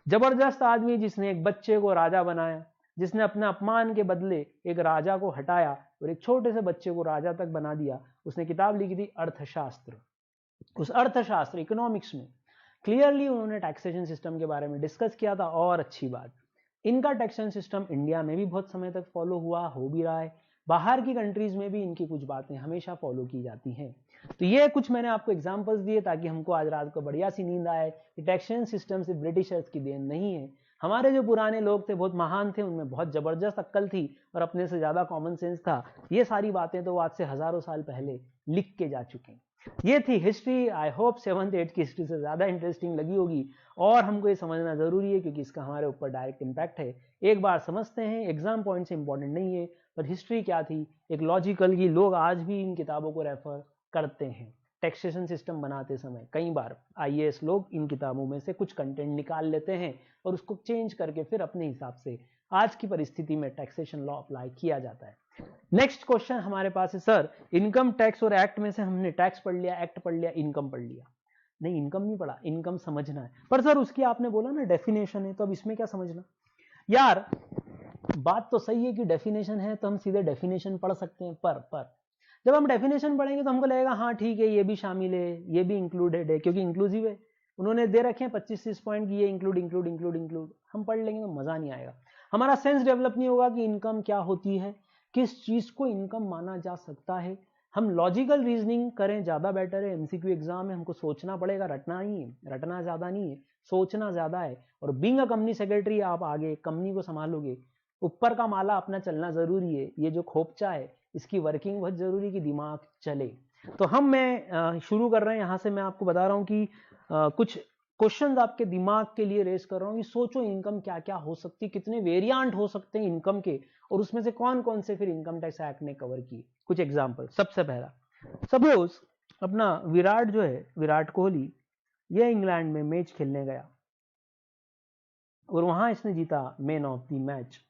S1: जबरदस्त आदमी जिसने एक बच्चे को राजा बनाया, जिसने अपने अपमान के बदले एक राजा को हटाया और एक छोटे से बच्चे को राजा तक बना दिया। उसने किताब लिखी थी अर्थशास्त्र। उस अर्थशास्त्र, इकोनॉमिक्स में क्लियरली उन्होंने टैक्सेशन सिस्टम के बारे में डिस्कस किया था। और अच्छी बात, इनका टैक्सेशन सिस्टम इंडिया में भी बहुत समय तक फॉलो हुआ, हो भी रहा है। बाहर की कंट्रीज में भी इनकी कुछ बातें हमेशा फॉलो की जाती हैं। तो ये कुछ मैंने आपको एग्जांपल्स दिए ताकि हमको आज रात को बढ़िया सी नींद आए कि टैक्सेशन सिस्टम सिर्फ ब्रिटिशर्स की देन नहीं है। हमारे जो पुराने लोग थे बहुत महान थे, उनमें बहुत जबरदस्त अक्ल थी और अपने से ज्यादा कॉमन सेंस था। ये सारी बातें तो आज से हजारों साल पहले लिख के जा चुके हैं। ये थी history. I hope 7th 8th की हिस्ट्री से ज्यादा इंटरेस्टिंग लगी होगी, और हमको ये समझना जरूरी है क्योंकि इसका हमारे ऊपर डायरेक्ट इम्पैक्ट है। एक बार समझते हैं, एग्जाम पॉइंट से इंपॉर्टेंट नहीं है, पर हिस्ट्री क्या थी एक लॉजिकल की, लोग आज भी इन किताबों को रेफर करते हैं टैक्सेशन सिस्टम बनाते समय। कई बार IAS लोग इन किताबों में से कुछ कंटेंट निकाल लेते हैं और उसको चेंज करके फिर अपने हिसाब से आज की परिस्थिति में टैक्सेशन लॉ अप्लाई किया जाता है। नेक्स्ट क्वेश्चन हमारे पास है, सर इनकम टैक्स और एक्ट में से हमने टैक्स पढ़ लिया, एक्ट पढ़ लिया, इनकम पढ़ लिया। नहीं, इनकम नहीं पढ़ा, इनकम समझना है। पर सर उसकी आपने बोला ना डेफिनेशन है, तो अब इसमें क्या समझना? यार बात तो सही है कि डेफिनेशन है तो हम सीधे डेफिनेशन पढ़ सकते हैं, पर जब हम डेफिनेशन पढ़ेंगे तो हमको लगेगा हाँ ठीक है ये भी शामिल है, ये भी इंक्लूडेड है, क्योंकि इंक्लूसिव है। उन्होंने दे रखे हैं 25-30 पॉइंट की, ये इंक्लूड इंक्लूड इंक्लूड इंक्लूड। हम पढ़ लेंगे तो मजा नहीं आएगा, हमारा सेंस डेवलप नहीं होगा कि इनकम क्या होती है, किस चीज को इनकम माना जा सकता है। हम लॉजिकल रीजनिंग करें ज्यादा बेटर है। एमसीक्यू एग्जाम में हमको सोचना पड़ेगा, रटना नहीं है, रटना ज्यादा नहीं है, सोचना ज्यादा है। और बीइंग अ कंपनी सेक्रेटरी आप आगे कंपनी को संभालोगे, ऊपर का माला अपना चलना जरूरी है। ये जो खोपचा है इसकी वर्किंग बहुत जरूरी है कि दिमाग चले। तो मैं शुरू कर रहे हैं। यहाँ से मैं आपको बता रहा हूँ कि कुछ क्वेश्चंस आपके दिमाग के लिए रेस कर रहा हूँ कि सोचो इनकम क्या क्या हो सकती है, कितने वेरिएंट हो सकते हैं इनकम के, और उसमें से कौन कौन से फिर इनकम टैक्स एक्ट ने कवर किए। कुछ एग्जांपल। सबसे पहला, सपोज अपना विराट जो है, विराट कोहली, ये इंग्लैंड में मैच खेलने गया और वहां इसने जीता man of the match.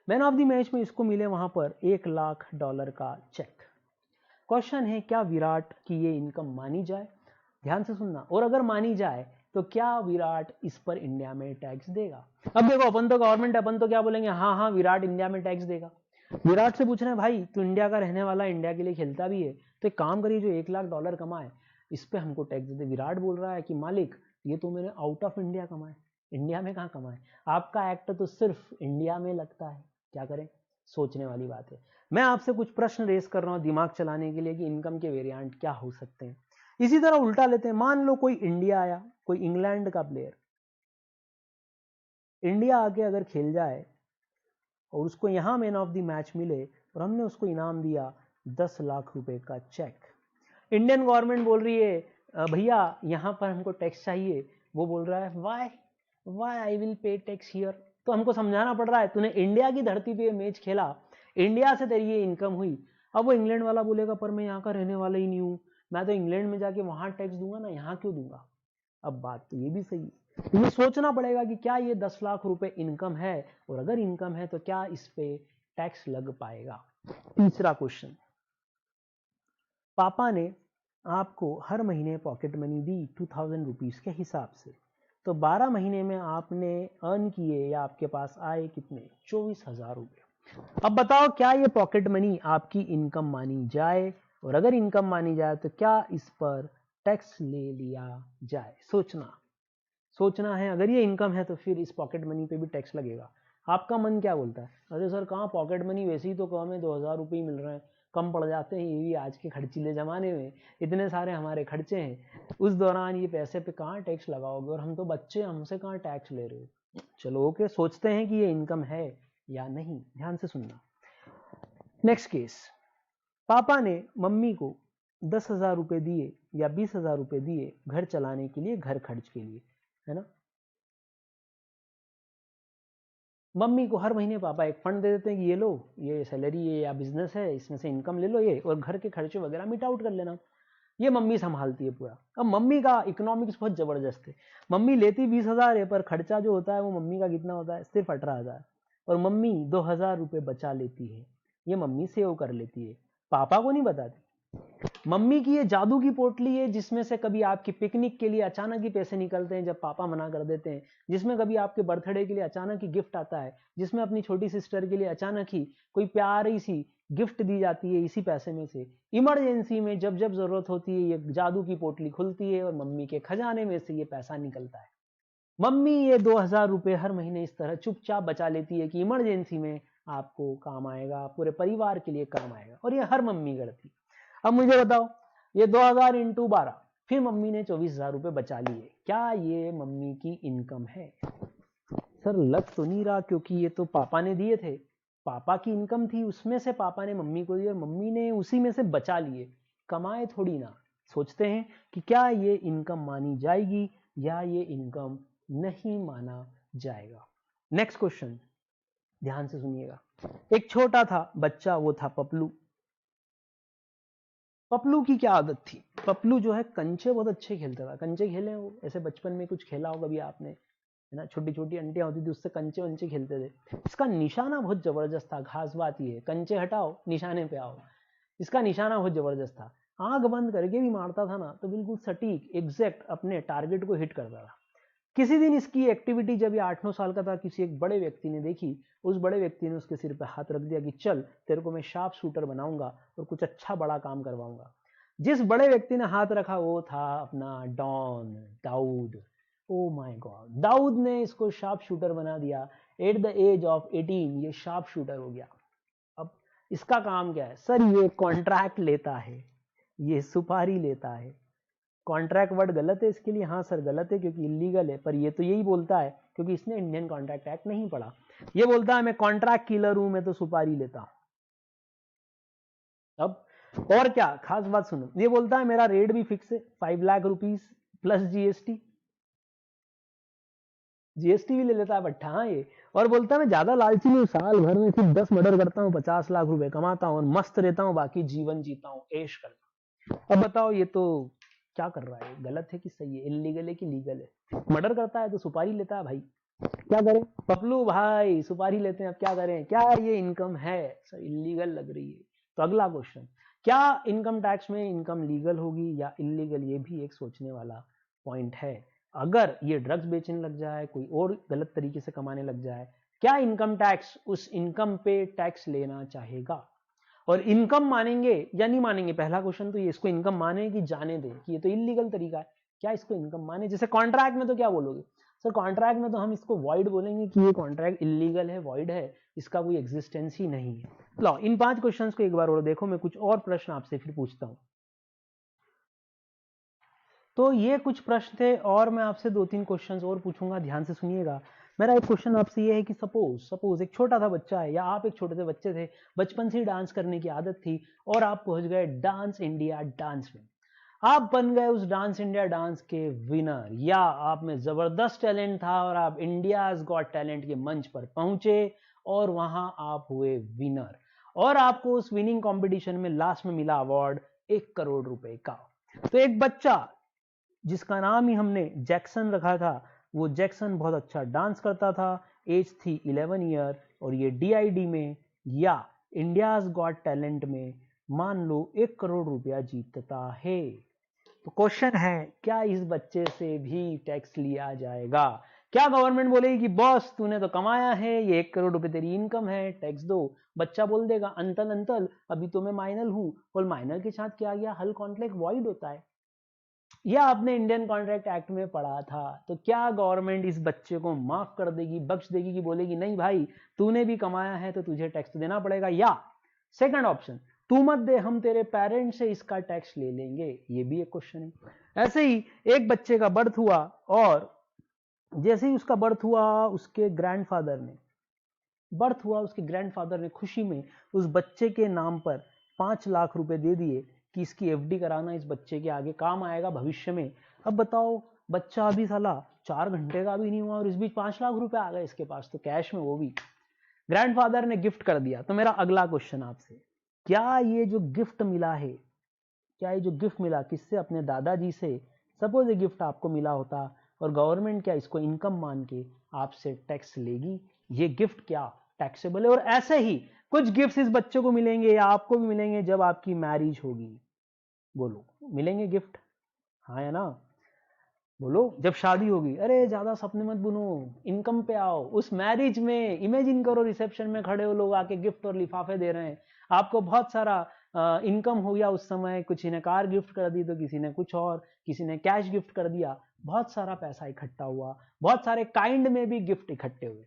S1: Man of the match में इसको मिले वहां पर $1,00,000 का चेक। क्वेश्चन है क्या विराट की ये इनकम मानी जाए? ध्यान से सुनना। और अगर मानी जाए तो क्या विराट इस पर इंडिया में टैक्स देगा? अब देखो, अपन तो गवर्नमेंट, अपन तो क्या बोलेंगे, हाँ हाँ विराट इंडिया में टैक्स देगा। विराट से पूछ रहे हैं भाई तू इंडिया का रहने वाला, इंडिया के लिए खेलता भी है, तो एक काम करिए, जो $1,00,000 कमाए इस पे हमको टैक्स दे दे। विराट बोल रहा है कि मालिक ये तो मैंने आउट ऑफ इंडिया कमाए, इंडिया में कहाँ कमाए? आपका एक्ट तो सिर्फ इंडिया में लगता है। क्या करें? सोचने वाली बात है। मैं आपसे कुछ प्रश्न रेस कर रहा हूं दिमाग चलाने के लिए कि इनकम के वेरिएंट क्या हो सकते हैं। इसी तरह उल्टा लेते हैं। मान लो कोई इंडिया आया, कोई इंग्लैंड का प्लेयर इंडिया आके अगर खेल जाए और उसको यहां मैन ऑफ द मैच मिले और हमने उसको इनाम दिया 10 लाख रुपए का चेक। इंडियन गवर्नमेंट बोल रही है भैया यहां पर हमको टैक्स चाहिए। वो बोल रहा है why why I will pay tax here. तो हमको समझाना पड़ रहा है तूने इंडिया की धरती पे मैच खेला, इंडिया से तेरी ये इनकम हुई। अब वो इंग्लैंड वाला बोलेगा पर मैं यहाँ का रहने वाला ही नहीं हूँ, मैं तो इंग्लैंड में जाके वहां टैक्स दूंगा ना, यहाँ क्यों दूंगा? अब बात तो ये भी सही है। तो ये सोचना पड़ेगा कि क्या ये 10 लाख रुपए इनकम है, और अगर इनकम है तो क्या इस पे टैक्स लग पाएगा। तीसरा क्वेश्चन, पापा ने आपको हर महीने पॉकेट मनी दी 2000 रुपीज के हिसाब से, तो 12 महीने में आपने अर्न किए या आपके पास आए कितने? 24,000 रुपए। अब बताओ क्या ये पॉकेट मनी आपकी इनकम मानी जाए, और अगर इनकम मानी जाए तो क्या इस पर टैक्स ले लिया जाए? सोचना है। अगर ये इनकम है तो फिर इस पॉकेट मनी पे भी टैक्स लगेगा। आपका मन क्या बोलता है? अरे सर कहाँ पॉकेट मनी, वैसे ही तो कम है, 2000 रुपये ही मिल रहे हैं, कम पड़ जाते हैं, ये भी आज के खर्चीले जमाने में इतने सारे हमारे खर्चे हैं, उस दौरान ये पैसे पे कहाँ टैक्स लगाओगे, और हम तो बच्चे, हमसे कहाँ टैक्स ले रहे हो। चलो ओके, सोचते हैं कि ये इनकम है या नहीं। ध्यान से सुनना। नेक्स्ट केस, पापा ने मम्मी को 10,000 रुपये दिए या 20,000 रुपये दिए घर चलाने के लिए, घर खर्च के लिए, है ना। मम्मी को हर महीने पापा एक फंड दे देते हैं कि ये लो, ये सैलरी है या बिजनेस है, इसमें से इनकम ले लो ये, और घर के खर्चे वगैरह मिट आउट कर लेना। ये मम्मी संभालती है पूरा। अब मम्मी का इकोनॉमिक्स बहुत जबरदस्त है। मम्मी लेती 20,000 है, पर खर्चा जो होता है वो मम्मी का कितना होता है? सिर्फ 18,000। और मम्मी 2,000 रुपये बचा लेती है, ये मम्मी सेव कर लेती है, पापा को नहीं बताती। मम्मी की ये जादू की पोटली है जिसमें से कभी आपकी पिकनिक के लिए अचानक ही पैसे निकलते हैं जब पापा मना कर देते हैं, जिसमें कभी आपके बर्थडे के लिए अचानक ही गिफ्ट आता है, जिसमें अपनी छोटी सिस्टर के लिए अचानक ही कोई प्यारी सी गिफ्ट दी जाती है इसी पैसे में से। इमरजेंसी में जब जब जरूरत होती है ये जादू की पोटली खुलती है और मम्मी के खजाने में से ये पैसा निकलता है। मम्मी ये 2,000 रुपये हर महीने इस तरह चुपचाप बचा लेती है कि इमरजेंसी में आपको काम आएगा, पूरे परिवार के लिए काम आएगा, और ये हर मम्मी करती। अब मुझे बताओ, ये 2,000 इंटू 12, फिर मम्मी ने 24,000 रुपये बचा लिए, क्या ये मम्मी की इनकम है? सर लग तो नहीं रहा, क्योंकि ये तो पापा ने दिए थे, पापा की इनकम थी, उसमें से पापा ने मम्मी को दिए और मम्मी ने उसी में से बचा लिए, कमाए थोड़ी ना। सोचते हैं कि क्या ये इनकम मानी जाएगी या ये इनकम नहीं माना जाएगा। नेक्स्ट क्वेश्चन, ध्यान से सुनिएगा। एक छोटा था बच्चा, वो था पपलू। पपलू की क्या आदत थी? पपलू जो है कंचे बहुत अच्छे खेलता था। कंचे खेले हो ऐसे बचपन में, कुछ खेला होगा भी आपने, है ना। छोटी छोटी अंटियां होती थी, उससे कंचे वंचे खेलते थे। इसका निशाना बहुत जबरदस्त था। खास बात ये है, कंचे हटाओ निशाने पे आओ, इसका निशाना बहुत जबरदस्त था। आंख बंद करके भी मारता था ना तो बिल्कुल सटीक एग्जैक्ट अपने टारगेट को हिट करता था। किसी दिन इसकी एक्टिविटी जब ये 8-9 साल का था, किसी एक बड़े व्यक्ति ने देखी। उस बड़े व्यक्ति ने उसके सिर पे हाथ रख दिया कि चल तेरे को मैं शार्प शूटर बनाऊंगा और कुछ अच्छा बड़ा काम करवाऊंगा। जिस बड़े व्यक्ति ने हाथ रखा वो था अपना don, Dawood. Oh my God, Dawood ने इसको शार्प शूटर बना दिया। एट द एज ऑफ 18 ये शार्प शूटर हो गया। अब इसका काम क्या है सर? ये कॉन्ट्रैक्ट लेता है, ये सुपारी लेता है। कॉन्ट्रैक्ट वर्ड गलत है इसके लिए? हाँ सर गलत है क्योंकि इलीगल है, पर ये तो यही बोलता है क्योंकि इसने इंडियन कॉन्ट्रैक्ट एक्ट नहीं पढ़ा। ये बोलता है मैं कॉन्ट्रैक्ट किलर हूं, मैं तो सुपारी लेता हूं। अब और क्या खास बात सुनो, ये बोलता है मेरा रेट भी फिक्स है 5 lakh rupees plus GST. GST भी ले लेता है बट्टा। हाँ ये, और बोलता है मैं ज्यादा लालची नहीं हूं, साल भर में सिर्फ 10 मर्डर करता हूं, 50 लाख रुपए कमाता हूं और मस्त रहता हूं, बाकी जीवन जीता हूं, ऐश करता हूं। अब बताओ ये तो क्या कर रहा है? गलत है कि सही है? इलीगल है कि लीगल है? मर्डर करता है तो सुपारी लेता है भाई, क्या करें पपलू भाई? सुपारी लेते हैं, अब क्या करें? क्या ये इनकम है सर? इलीगल लग रही है। तो अगला क्वेश्चन, क्या इनकम टैक्स में इनकम लीगल होगी या इलीगल? ये भी एक सोचने वाला पॉइंट है। अगर ये ड्रग्स बेचने लग जाए, कोई और गलत तरीके से कमाने लग जाए, क्या इनकम टैक्स उस इनकम पे टैक्स लेना चाहेगा? और इनकम मानेंगे या नहीं मानेंगे? पहला क्वेश्चन तो ये, इसको इनकम माने कि जाने दे कि ये तो इलीगल तरीका है, क्या इसको इनकम माने? जैसे कॉन्ट्रैक्ट में तो क्या बोलोगे सर? कॉन्ट्रैक्ट में तो हम इसको वॉइड बोलेंगे कि ये कॉन्ट्रैक्ट इलीगल है, वॉइड है, इसका कोई एग्जिस्टेंस ही नहीं है। लो इन 5 क्वेश्चंस को एक बार और देखो, मैं कुछ और प्रश्न आपसे फिर पूछता हूं। तो ये कुछ प्रश्न थे और मैं आपसे 2-3 क्वेश्चंस और पूछूंगा, ध्यान से सुनिएगा। मेरा एक क्वेश्चन आपसे ये है कि सपोज एक छोटा सा बच्चा है या आप एक छोटे से बच्चे थे, बचपन से ही डांस करने की आदत थी और आप पहुंच गए डांस इंडिया डांस में, आप बन गए उस डांस इंडिया डांस के विनर, या आप में जबरदस्त टैलेंट था और आप इंडियाज गॉट टैलेंट के मंच पर पहुंचे और वहां आप हुए विनर, और आपको उस विनिंग कंपटीशन में लास्ट में मिला अवार्ड 1 करोड़ रुपए का। तो एक बच्चा जिसका नाम ही हमने जैक्सन रखा था, वो जैक्सन बहुत अच्छा डांस करता था, एज थी 11 ईयर, और ये डीआईडी में या इंडियाज गॉट टैलेंट में मान लो 1 करोड़ रुपया जीतता है। तो क्वेश्चन है क्या इस बच्चे से भी टैक्स लिया जाएगा? क्या गवर्नमेंट बोलेगी कि बॉस तूने तो कमाया है, ये 1 करोड़ रुपए तेरी इनकम है, टैक्स दो? बच्चा बोल देगा अंतल अंतल अभी तो मैं माइनर हूं, और माइनर के साथ क्या गया, हल कॉन्ट्रैक्ट वॉइड होता है, या आपने इंडियन कॉन्ट्रैक्ट एक्ट में पढ़ा था। तो क्या गवर्नमेंट इस बच्चे को माफ कर देगी, बख्श देगी, कि बोलेगी नहीं भाई तूने भी कमाया है तो तुझे टैक्स देना पड़ेगा? या सेकंड ऑप्शन, तू मत दे, हम तेरे पेरेंट्स से इसका टैक्स ले लेंगे? ये भी एक क्वेश्चन है। ऐसे ही एक बच्चे का बर्थ हुआ और जैसे ही उसका बर्थ हुआ उसके ग्रैंडफादर ने खुशी में उस बच्चे के नाम पर 5 लाख रुपए दे दिए कि इसकी एफडी कराना, इस बच्चे के आगे काम आएगा भविष्य में। अब बताओ बच्चा अभी साला 4 घंटे का भी नहीं हुआ और इस बीच 5 लाख रुपए आ गए इसके पास, तो कैश में, वो भी ग्रैंडफादर ने गिफ्ट कर दिया। तो मेरा अगला क्वेश्चन आपसे, क्या ये जो गिफ्ट मिला है, क्या ये जो गिफ्ट मिला किससे? अपने दादाजी से। सपोज ये गिफ्ट आपको मिला होता और गवर्नमेंट क्या इसको इनकम मान के आपसे टैक्स लेगी? ये गिफ्ट क्या टैक्सेबल है? और ऐसे ही कुछ गिफ्ट्स इस बच्चे को मिलेंगे या आपको भी मिलेंगे जब आपकी मैरिज होगी। बोलो मिलेंगे गिफ्ट, हाँ या ना? बोलो जब शादी होगी। अरे ज्यादा सपने मत बुनो, इनकम पे आओ। उस मैरिज में इमेजिन करो रिसेप्शन में खड़े हो लोग आके गिफ्ट और लिफाफे दे रहे हैं आपको, बहुत सारा इनकम हो गया उस समय, किसी ने कार गिफ्ट कर दी तो किसी ने कुछ और, किसी ने कैश गिफ्ट कर दिया, बहुत सारा पैसा इकट्ठा हुआ, बहुत सारे काइंड में भी गिफ्ट इकट्ठे हुए।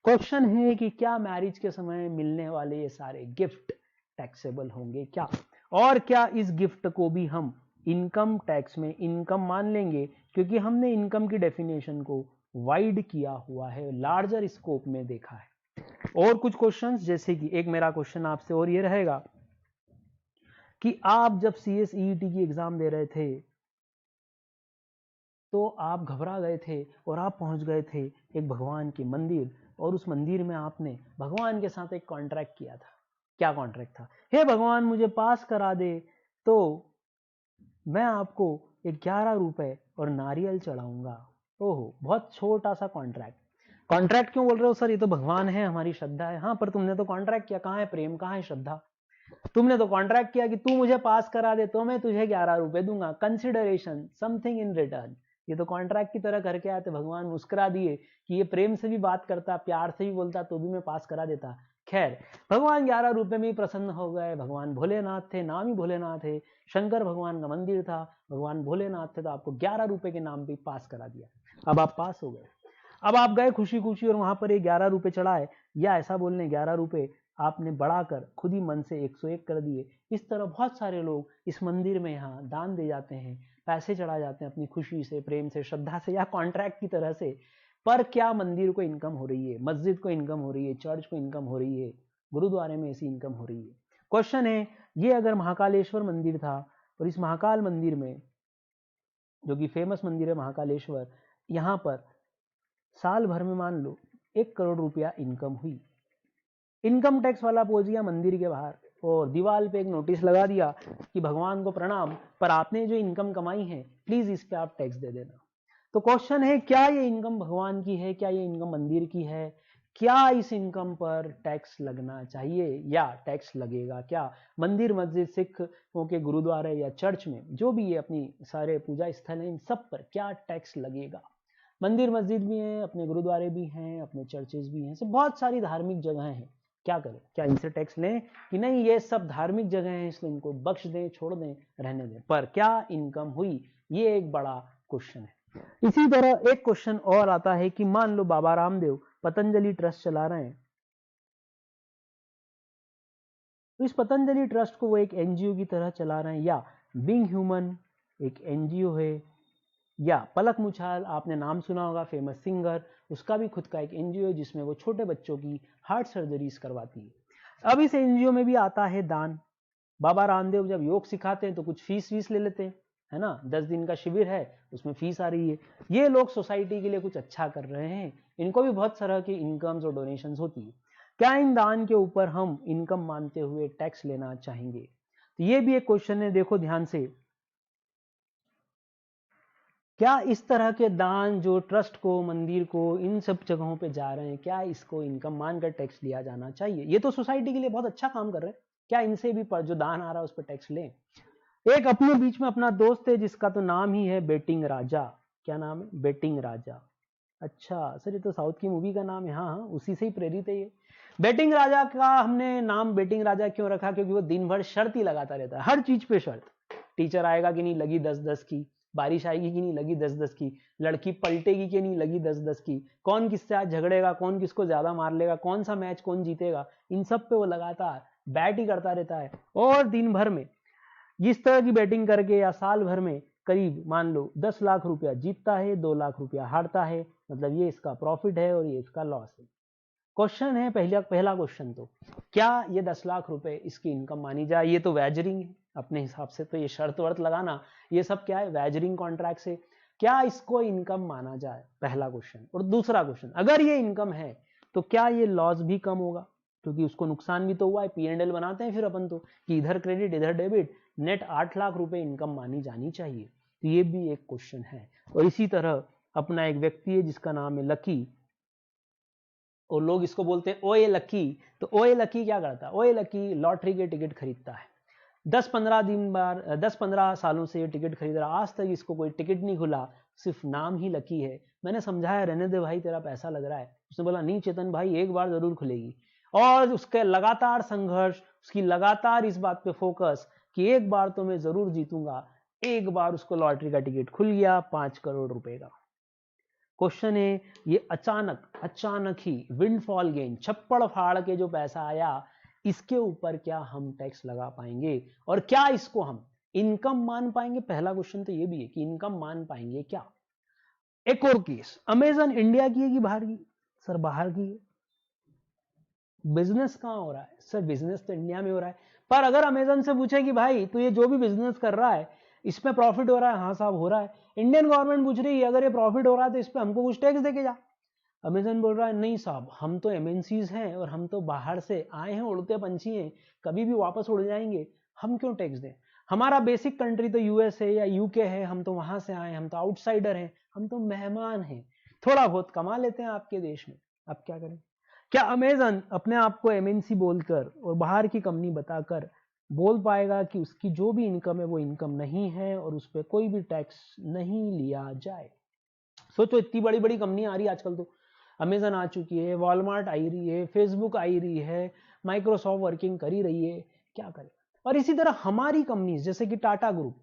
S1: क्वेश्चन है कि क्या मैरिज के समय मिलने वाले ये सारे गिफ्ट टैक्सेबल होंगे क्या? और क्या इस गिफ्ट को भी हम इनकम टैक्स में इनकम मान लेंगे? क्योंकि हमने इनकम की डेफिनेशन को वाइड किया हुआ है, लार्जर स्कोप में देखा है। और कुछ क्वेश्चंस, जैसे कि एक मेरा क्वेश्चन आपसे और ये रहेगा कि आप जब CSEET की एग्जाम दे रहे थे तो आप घबरा गए थे और आप पहुंच गए थे एक भगवान के मंदिर, और उस मंदिर में आपने भगवान के साथ एक कॉन्ट्रैक्ट किया था। क्या कॉन्ट्रैक्ट था? हे भगवान मुझे पास करा दे तो मैं आपको 11 रुपए और नारियल चढ़ाऊंगा। ओहो, बहुत छोटा सा कॉन्ट्रैक्ट। कॉन्ट्रैक्ट क्यों बोल रहे हो सर? ये तो भगवान है, हमारी श्रद्धा है। हाँ, पर तुमने तो कॉन्ट्रैक्ट किया, कहाँ है प्रेम, कहाँ है श्रद्धा? तुमने तो कॉन्ट्रैक्ट किया कि तू मुझे पास करा दे तो मैं तुझे 11 रुपए दूंगा, कंसिडरेशन, समथिंग इन रिटर्न। ये तो कॉन्ट्रैक्ट की तरह करके आए थे, भगवान मुस्कुरा दिए कि ये प्रेम से भी बात करता, प्यार से भी बोलता तो भी मैं पास करा देता। खैर, भगवान 11 रुपए में ही प्रसन्न हो गए। भगवान भोलेनाथ थे, नाम ही भोलेनाथ है, शंकर भगवान का मंदिर था, भगवान भोलेनाथ थे, तो आपको 11 रुपए के नाम पे पास करा दिया। अब आप पास हो गए, अब आप गए खुशी खुशी और वहां पर ये 11 रुपए चढ़ाए, या ऐसा बोलने 11 रुपए आपने बढ़ाकर खुद ही मन से 101 कर दिए। इस तरह बहुत सारे लोग इस मंदिर में यहाँ दान दे जाते हैं, पैसे चढ़ा जाते हैं अपनी खुशी से, प्रेम से, श्रद्धा से या कॉन्ट्रैक्ट की तरह से। पर क्या मंदिर को इनकम हो रही है, मस्जिद को इनकम हो रही है, चर्च को इनकम हो रही है, गुरुद्वारे में ऐसी इनकम हो रही है? क्वेश्चन है, ये अगर महाकालेश्वर मंदिर था और इस महाकाल मंदिर में, जो कि फेमस मंदिर है महाकालेश्वर, यहाँ पर साल भर में मान लो 1 करोड़ रुपया इनकम हुई। इनकम टैक्स वाला पहुंच गया मंदिर के बाहर और दीवार पे एक नोटिस लगा दिया कि भगवान को प्रणाम, पर आपने जो इनकम कमाई है प्लीज इस पे आप टैक्स दे देना। तो क्वेश्चन है, क्या ये इनकम भगवान की है, क्या ये इनकम मंदिर की है, क्या इस इनकम पर टैक्स लगना चाहिए या टैक्स लगेगा क्या? मंदिर, मस्जिद, सिखों के गुरुद्वारे या चर्च में जो भी ये अपनी सारे पूजा स्थल हैं, इन सब पर क्या टैक्स लगेगा? मंदिर मस्जिद भी हैं, अपने गुरुद्वारे भी हैं, अपने चर्चेज भी हैं, सब बहुत सारी धार्मिक जगह हैं। क्या करें, क्या इनसे टैक्स लें कि नहीं? ये सब धार्मिक जगह हैं इसलिए इनको बख्श दें, छोड़ दें, रहने दें, पर क्या इनकम हुई? ये एक बड़ा क्वेश्चन है। इसी तरह एक क्वेश्चन और आता है कि मान लो बाबा रामदेव पतंजलि ट्रस्ट चला रहे हैं, तो इस पतंजलि ट्रस्ट को वो एक एनजीओ की तरह चला रहे हैं, या बीइंग ह्यूमन एक एनजीओ है, या पलक मुछाल, आपने नाम सुना होगा, फेमस सिंगर, उसका भी खुद का एक एनजीओ है जिसमें वो छोटे बच्चों की हार्ट सर्जरीज करवाती है। अब इस एनजीओ में भी आता है दान। बाबा रामदेव जब योग सिखाते हैं तो कुछ फीस ले लेते हैं, है ना, 10 दिन का शिविर है, उसमें फीस आ रही है। ये लोग सोसाइटी के लिए कुछ अच्छा कर रहे हैं, इनको भी बहुत तरह की इनकम्स और डोनेशंस होती है। क्या इन दान के ऊपर हम इनकम मानते हुए टैक्स लेना चाहेंगे? तो ये भी एक क्वेश्चन है, देखो ध्यान से। क्या इस तरह के दान जो ट्रस्ट को, मंदिर को, इन सब जगहों पे जा रहे हैं, क्या इसको इनकम मानकर टैक्स लिया जाना चाहिए? ये तो सोसाइटी के लिए बहुत अच्छा काम कर रहे हैं, क्या इनसे भी जो दान आ रहा है उस पर टैक्स लें? एक अपने बीच में अपना दोस्त है जिसका तो नाम ही है बेटिंग राजा। क्या नाम है? बेटिंग राजा। अच्छा सर, ये तो साउथ की मूवी का नाम है। हाँ हाँ, उसी से ही प्रेरित है ये। बेटिंग राजा का हमने नाम बेटिंग राजा क्यों रखा? क्योंकि वो दिन भर शर्त ही लगाता रहता है, हर चीज पे शर्त। टीचर आएगा कि नहीं, लगी 10-10 की। बारिश आएगी कि नहीं, लगी 10-10 की। लड़की पलटेगी कि नहीं, लगी 10-10 की। कौन किससे आज झगड़ेगा, कौन किसको ज्यादा मार लेगा, कौन सा मैच कौन जीतेगा, इन सब पे वो लगातार बैट ही करता रहता है। और दिन भर में जिस तरह की बैटिंग करके या साल भर में करीब मान लो 10 लाख रुपया जीतता है, 2 लाख रुपया हारता है, मतलब ये इसका प्रॉफिट है और ये इसका लॉस है। क्वेश्चन है, पहला क्वेश्चन तो, क्या ये 10 लाख रुपए इसकी इनकम मानी जाए? ये तो वैजरिंग है अपने हिसाब से, तो ये शर्त वर्त लगाना, ये सब क्या है? वैजरिंग कॉन्ट्रैक्ट से। क्या इसको इनकम माना जाए? पहला क्वेश्चन। और दूसरा क्वेश्चन, अगर ये इनकम है तो क्या ये लॉस भी कम होगा? क्योंकि उसको नुकसान भी तो हुआ है। P&L बनाते हैं फिर अपन तो, कि इधर क्रेडिट इधर डेबिट, नेट 8 लाख रुपए इनकम मानी जानी चाहिए। तो ये भी एक क्वेश्चन है। और इसी तरह अपना एक व्यक्ति है जिसका नाम है लकी, और लोग इसको बोलते हैं ओए लकी। तो ओए लकी क्या करता है? ओए लकी लॉटरी के टिकट खरीदता है। 10-15 सालों से ये टिकट खरीद रहा, आज तक इसको कोई टिकट नहीं खुला, सिर्फ नाम ही लकी है। मैंने समझाया, रहने दे भाई, तेरा पैसा लग रहा है। उसने बोला नहीं चेतन भाई, एक बार जरूर खुलेगी। और उसके लगातार संघर्ष, उसकी लगातार इस बात पे फोकस कि एक बार तो मैं जरूर जीतूंगा। एक बार उसको लॉटरी का टिकट खुल गया 5 करोड़ रुपए का। क्वेश्चन है, ये अचानक ही विंडफॉल गेन, छप्पड़ फाड़ के जो पैसा आया, इसके ऊपर क्या हम टैक्स लगा पाएंगे और क्या इसको हम इनकम मान पाएंगे? पहला क्वेश्चन तो ये भी है कि इनकम मान पाएंगे क्या। एक और केस, अमेजन इंडिया की है कि बाहर की? सर बाहर की है। बिजनेस कहां हो रहा है? सर बिजनेस तो इंडिया में हो रहा है। पर अगर अमेजन से पूछे कि भाई तो ये जो भी बिजनेस कर रहा है इसमें प्रॉफिट हो रहा है? हाँ साहब हो रहा है। इंडियन गवर्नमेंट पूछ रही है अगर ये प्रॉफिट हो रहा है तो इस पर हमको कुछ टैक्स देके जा। अमेजन बोल रहा है नहीं साहब, हम तो एमएनसीज हैं और हम तो बाहर से आए हैं, उड़ते पंछी हैं, कभी भी वापस उड़ जाएंगे, हम क्यों टैक्स दें? हमारा बेसिक कंट्री तो यूएस है या यूके है, हम तो वहां से आए, हम तो आउटसाइडर हैं, हम तो मेहमान हैं, थोड़ा बहुत कमा लेते हैं आपके देश में, अब क्या करें? क्या अमेजन अपने आप को एमएनसी बोलकर और बाहर की कंपनी बताकर बोल पाएगा कि उसकी जो भी इनकम है वो इनकम नहीं है और उस पर कोई भी टैक्स नहीं लिया जाए? सोचो, इतनी बड़ी बड़ी कंपनी आ रही है आजकल, तो अमेजन आ चुकी है, वॉलमार्ट आई रही है, फेसबुक आई रही है, माइक्रोसॉफ्ट वर्किंग कर ही रही है, क्या करें? और इसी तरह हमारी कंपनीज जैसे कि Tata group,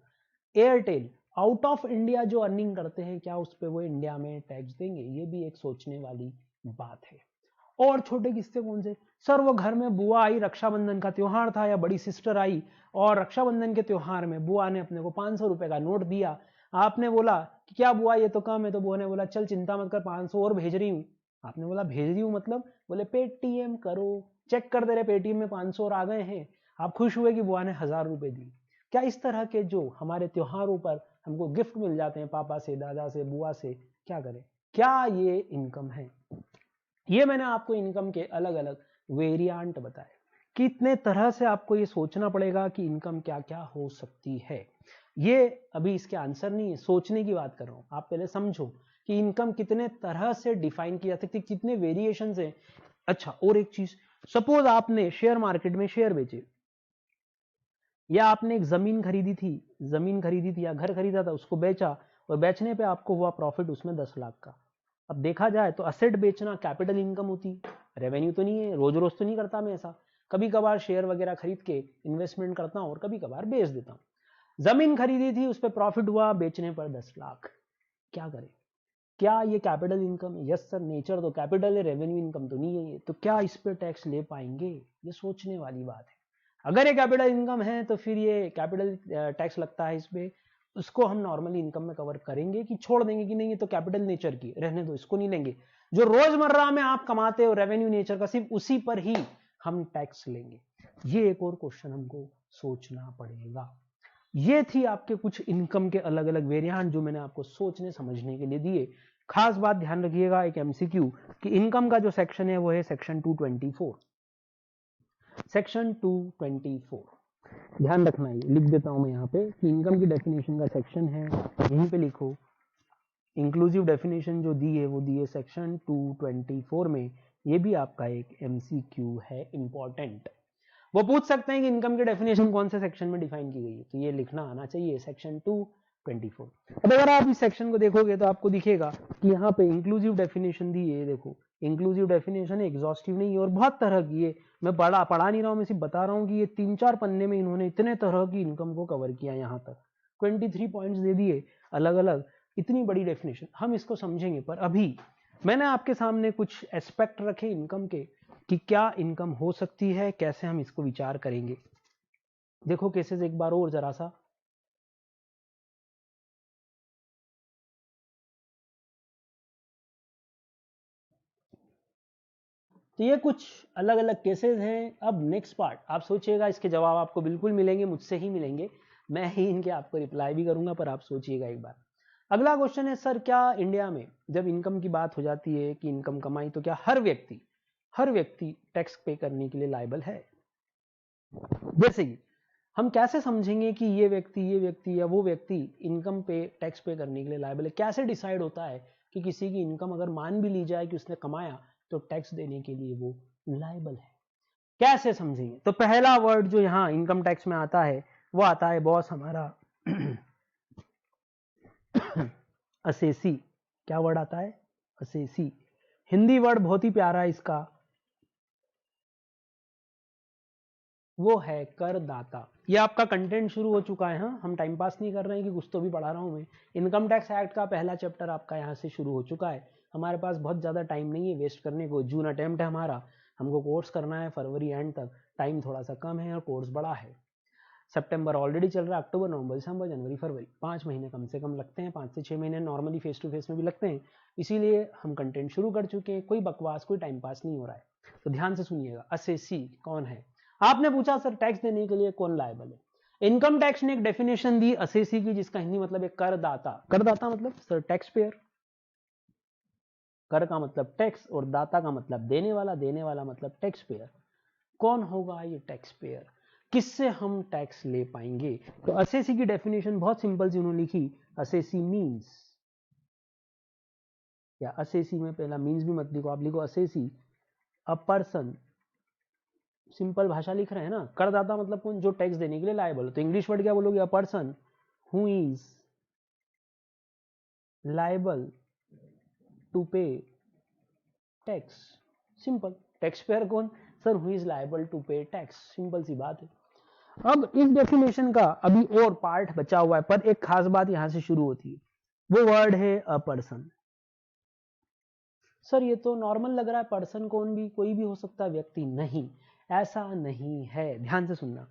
S1: Airtel, out of India जो अर्निंग करते हैं, क्या उस पर वो इंडिया में टैक्स देंगे? ये भी एक सोचने वाली बात है। और छोटे किस्से कौन से? सर वो घर में बुआ आई, रक्षाबंधन का त्योहार था या बड़ी सिस्टर आई और रक्षाबंधन के त्योहार में बुआ ने अपने को 500 रुपए का नोट दिया। आपने बोला कि क्या बुआ ये तो कम है, तो बुआ ने बोला चल चिंता मत कर 500 और भेज रही हूँ। आपने बोला भेज रही हूँ मतलब? बोले पेटीएम करो, चेक कर दे रहे पेटीएम में 500 और आ गए हैं। आप खुश हुए कि बुआ ने 1000 रुपए दी। क्या इस तरह के जो हमारे त्योहारों पर हमको गिफ्ट मिल जाते हैं पापा से, दादा से, बुआ से, क्या करें? क्या ये इनकम है? ये मैंने आपको इनकम के अलग अलग वेरिएंट बताए। कितने तरह से आपको ये सोचना पड़ेगा कि इनकम क्या क्या हो सकती है। ये अभी इसके आंसर नहीं है, सोचने की बात कर रहा हूं। आप पहले समझो कि इनकम कितने तरह से डिफाइन की जा सकती है, कितने वेरिएशन है। अच्छा, और एक चीज, सपोज आपने शेयर मार्केट में शेयर बेचे, या आपने एक जमीन खरीदी थी या घर खरीदा था, उसको बेचा और बेचने पे आपको हुआ प्रॉफिट उसमें 10 लाख का। अब देखा जाए तो असेट बेचना कैपिटल इनकम होती, रेवेन्यू तो नहीं है, रोज रोज तो नहीं करता मैं ऐसा, कभी कभार शेयर वगैरह खरीद के इन्वेस्टमेंट करता हूं और कभी कभार बेच देता हूं। जमीन खरीदी थी, उस पर प्रॉफिट हुआ, बेचने पर 10 लाख, क्या करें? क्या ये कैपिटल इनकम है? यस सर, नेचर तो कैपिटल है, रेवेन्यू इनकम तो नहीं है ये, तो क्या इस पे टैक्स ले पाएंगे? ये सोचने वाली बात है। अगर ये कैपिटल इनकम है तो फिर ये कैपिटल टैक्स लगता है इस पे, उसको हम नॉर्मली इनकम में कवर करेंगे कि छोड़ देंगे कि नहीं ये तो कैपिटल नेचर की, रहने दो, इसको नहीं लेंगे। जो रोजमर्रा में आप कमाते हो रेवेन्यू नेचर का, सिर्फ उसी पर ही हम टैक्स लेंगे। ये एक और क्वेश्चन हमको सोचना पड़ेगा। ये थी आपके कुछ इनकम के अलग अलग वेरिएंट जो मैंने आपको सोचने समझने के लिए दिए। खास बात ध्यान रखिएगा, एक एमसीक्यू कि इनकम का जो सेक्शन है वो है सेक्शन 224। सेक्शन 224 ध्यान रखना है, लिख देता हूं मैं यहाँ पे कि इनकम की डेफिनेशन का सेक्शन है, यहीं पे लिखो। इंक्लूसिव डेफिनेशन जो दी है वो दी है सेक्शन 224 में। ये भी आपका एक एमसीक्यू है, इंपॉर्टेंट। वो पूछ सकते हैं कि इनकम की डेफिनेशन कौन से सेक्शन में डिफाइन की गई है, तो ये लिखना आना चाहिए, सेक्शन 224। अब अगर आप इस सेक्शन को देखोगे तो आपको दिखेगा कि यहाँ पे इंक्लूसिव डेफिनेशन दी है। देखो, इंक्लूसिव डेफिनेशन एग्जॉस्टिव नहीं है और बहुत तरह की है। मैं पढ़ा नहीं रहा हूँ, मैं सिर्फ बता रहा हूँ कि ये 3-4 पन्ने में इन्होंने इतने तरह की इनकम को कवर किया। यहाँ तक 23 पॉइंट्स दे दिए अलग अलग, इतनी बड़ी डेफिनेशन, हम इसको समझेंगे। पर अभी मैंने आपके सामने कुछ एस्पेक्ट रखे इनकम के कि क्या इनकम हो सकती है, कैसे हम इसको विचार करेंगे। देखो केसेस एक बार और जरा सा, तो ये कुछ अलग अलग केसेस हैं। अब नेक्स्ट पार्ट आप सोचिएगा, इसके जवाब आपको बिल्कुल मिलेंगे, मुझसे ही मिलेंगे, मैं ही इनके आपको रिप्लाई भी करूंगा, पर आप सोचिएगा एक बार। अगला क्वेश्चन है, सर क्या इंडिया में जब इनकम की बात हो जाती है कि इनकम कमाई, तो क्या हर व्यक्ति टैक्स पे करने के लिए लायबल है? जैसे कि हम कैसे समझेंगे कि ये व्यक्ति या वो व्यक्ति इनकम पे टैक्स पे करने के लिए लायबल है? कैसे डिसाइड होता है कि किसी की इनकम अगर मान भी ली जाए कि उसने कमाया तो टैक्स देने के लिए वो लायबल है? कैसे समझेंगे? तो पहला वर्ड जो यहाँ इनकम टैक्स में आता है वो आता है बॉस हमारा असेसी। क्या वर्ड आता है? असेसी। हिंदी वर्ड बहुत ही प्यारा है इसका, वो है करदाता। ये आपका कंटेंट शुरू हो चुका है। हाँ, हम टाइम पास नहीं कर रहे हैं कि कुछ तो भी पढ़ा रहा हूं मैं। इनकम टैक्स एक्ट का पहला चैप्टर आपका यहाँ से शुरू हो चुका है। हमारे पास बहुत ज़्यादा टाइम नहीं है वेस्ट करने को। जून अटेम्प्ट है हमारा, हमको कोर्स करना है फरवरी एंड तक, टाइम थोड़ा सा कम है और कोर्स बड़ा है। सितंबर ऑलरेडी चल रहा है, अक्टूबर, नवंबर, दिसंबर, जनवरी, फरवरी, 5 महीने कम से कम लगते हैं, 5 से 6 महीने नॉर्मली फेस टू फेस में भी लगते हैं। इसीलिए हम कंटेंट शुरू कर चुके हैं, कोई बकवास, कोई टाइम पास नहीं हो रहा है। तो ध्यान से सुनिएगा, असेसी कौन है? आपने पूछा सर टैक्स देने के लिए कौन लायबल है? इनकम टैक्स ने एक डेफिनेशन दी असेसी की, जिसका हिंदी मतलब है करदाता। करदाता मतलब सर टैक्स पेयर। कर का मतलब टैक्स और दाता का मतलब देने वाला, देने वाला मतलब टैक्स पेयर। कौन होगा ये टैक्स पेयर? किससे हम टैक्स ले पाएंगे? तो असेसी की डेफिनेशन बहुत सिंपल सी उन्होंने लिखी, असेसी मीन्स, या असेसी में पहला मीन्स भी मत लिखो, आप लिखो असेसी अ पर्सन। सिंपल भाषा लिख रहे हैं ना, करदाता मतलब कौन? जो टैक्स देने के लिए लायबल हो। तो इंग्लिश वर्ड क्या बोलोगे? A person who is liable to pay tax. Simple. Tax payer कौन? Sir who is liable to pay tax. Simple सी बात है। अब इस डेफिनेशन का अभी और पार्ट बचा हुआ है, पर एक खास बात यहां से शुरू होती है, वो वर्ड है अ पर्सन। सर ये तो नॉर्मल लग रहा है, पर्सन कौन भी कोई भी हो सकता है, व्यक्ति नहीं, ऐसा नहीं है। ध्यान से सुनना,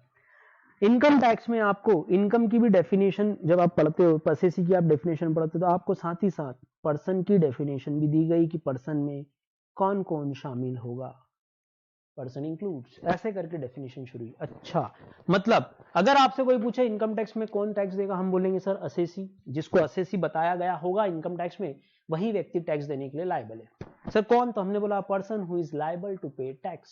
S1: इनकम टैक्स में आपको इनकम की भी डेफिनेशन जब आप पढ़ते हो, एसएससी की आप डेफिनेशन पढ़ते हो, तो आपको साथ ही साथ पर्सन की डेफिनेशन भी दी गई कि पर्सन में कौन कौन शामिल होगा, पर्सन इंक्लूड्स, ऐसे करके डेफिनेशन शुरू हुई। अच्छा, मतलब अगर आपसे कोई पूछे इनकम टैक्स में कौन टैक्स देगा, हम बोलेंगे सर असेसी, जिसको असेसी बताया गया होगा इनकम टैक्स में, वही व्यक्ति टैक्स देने के लिए लायबल है। सर कौन, तो हमने बोला person who is liable to pay tax,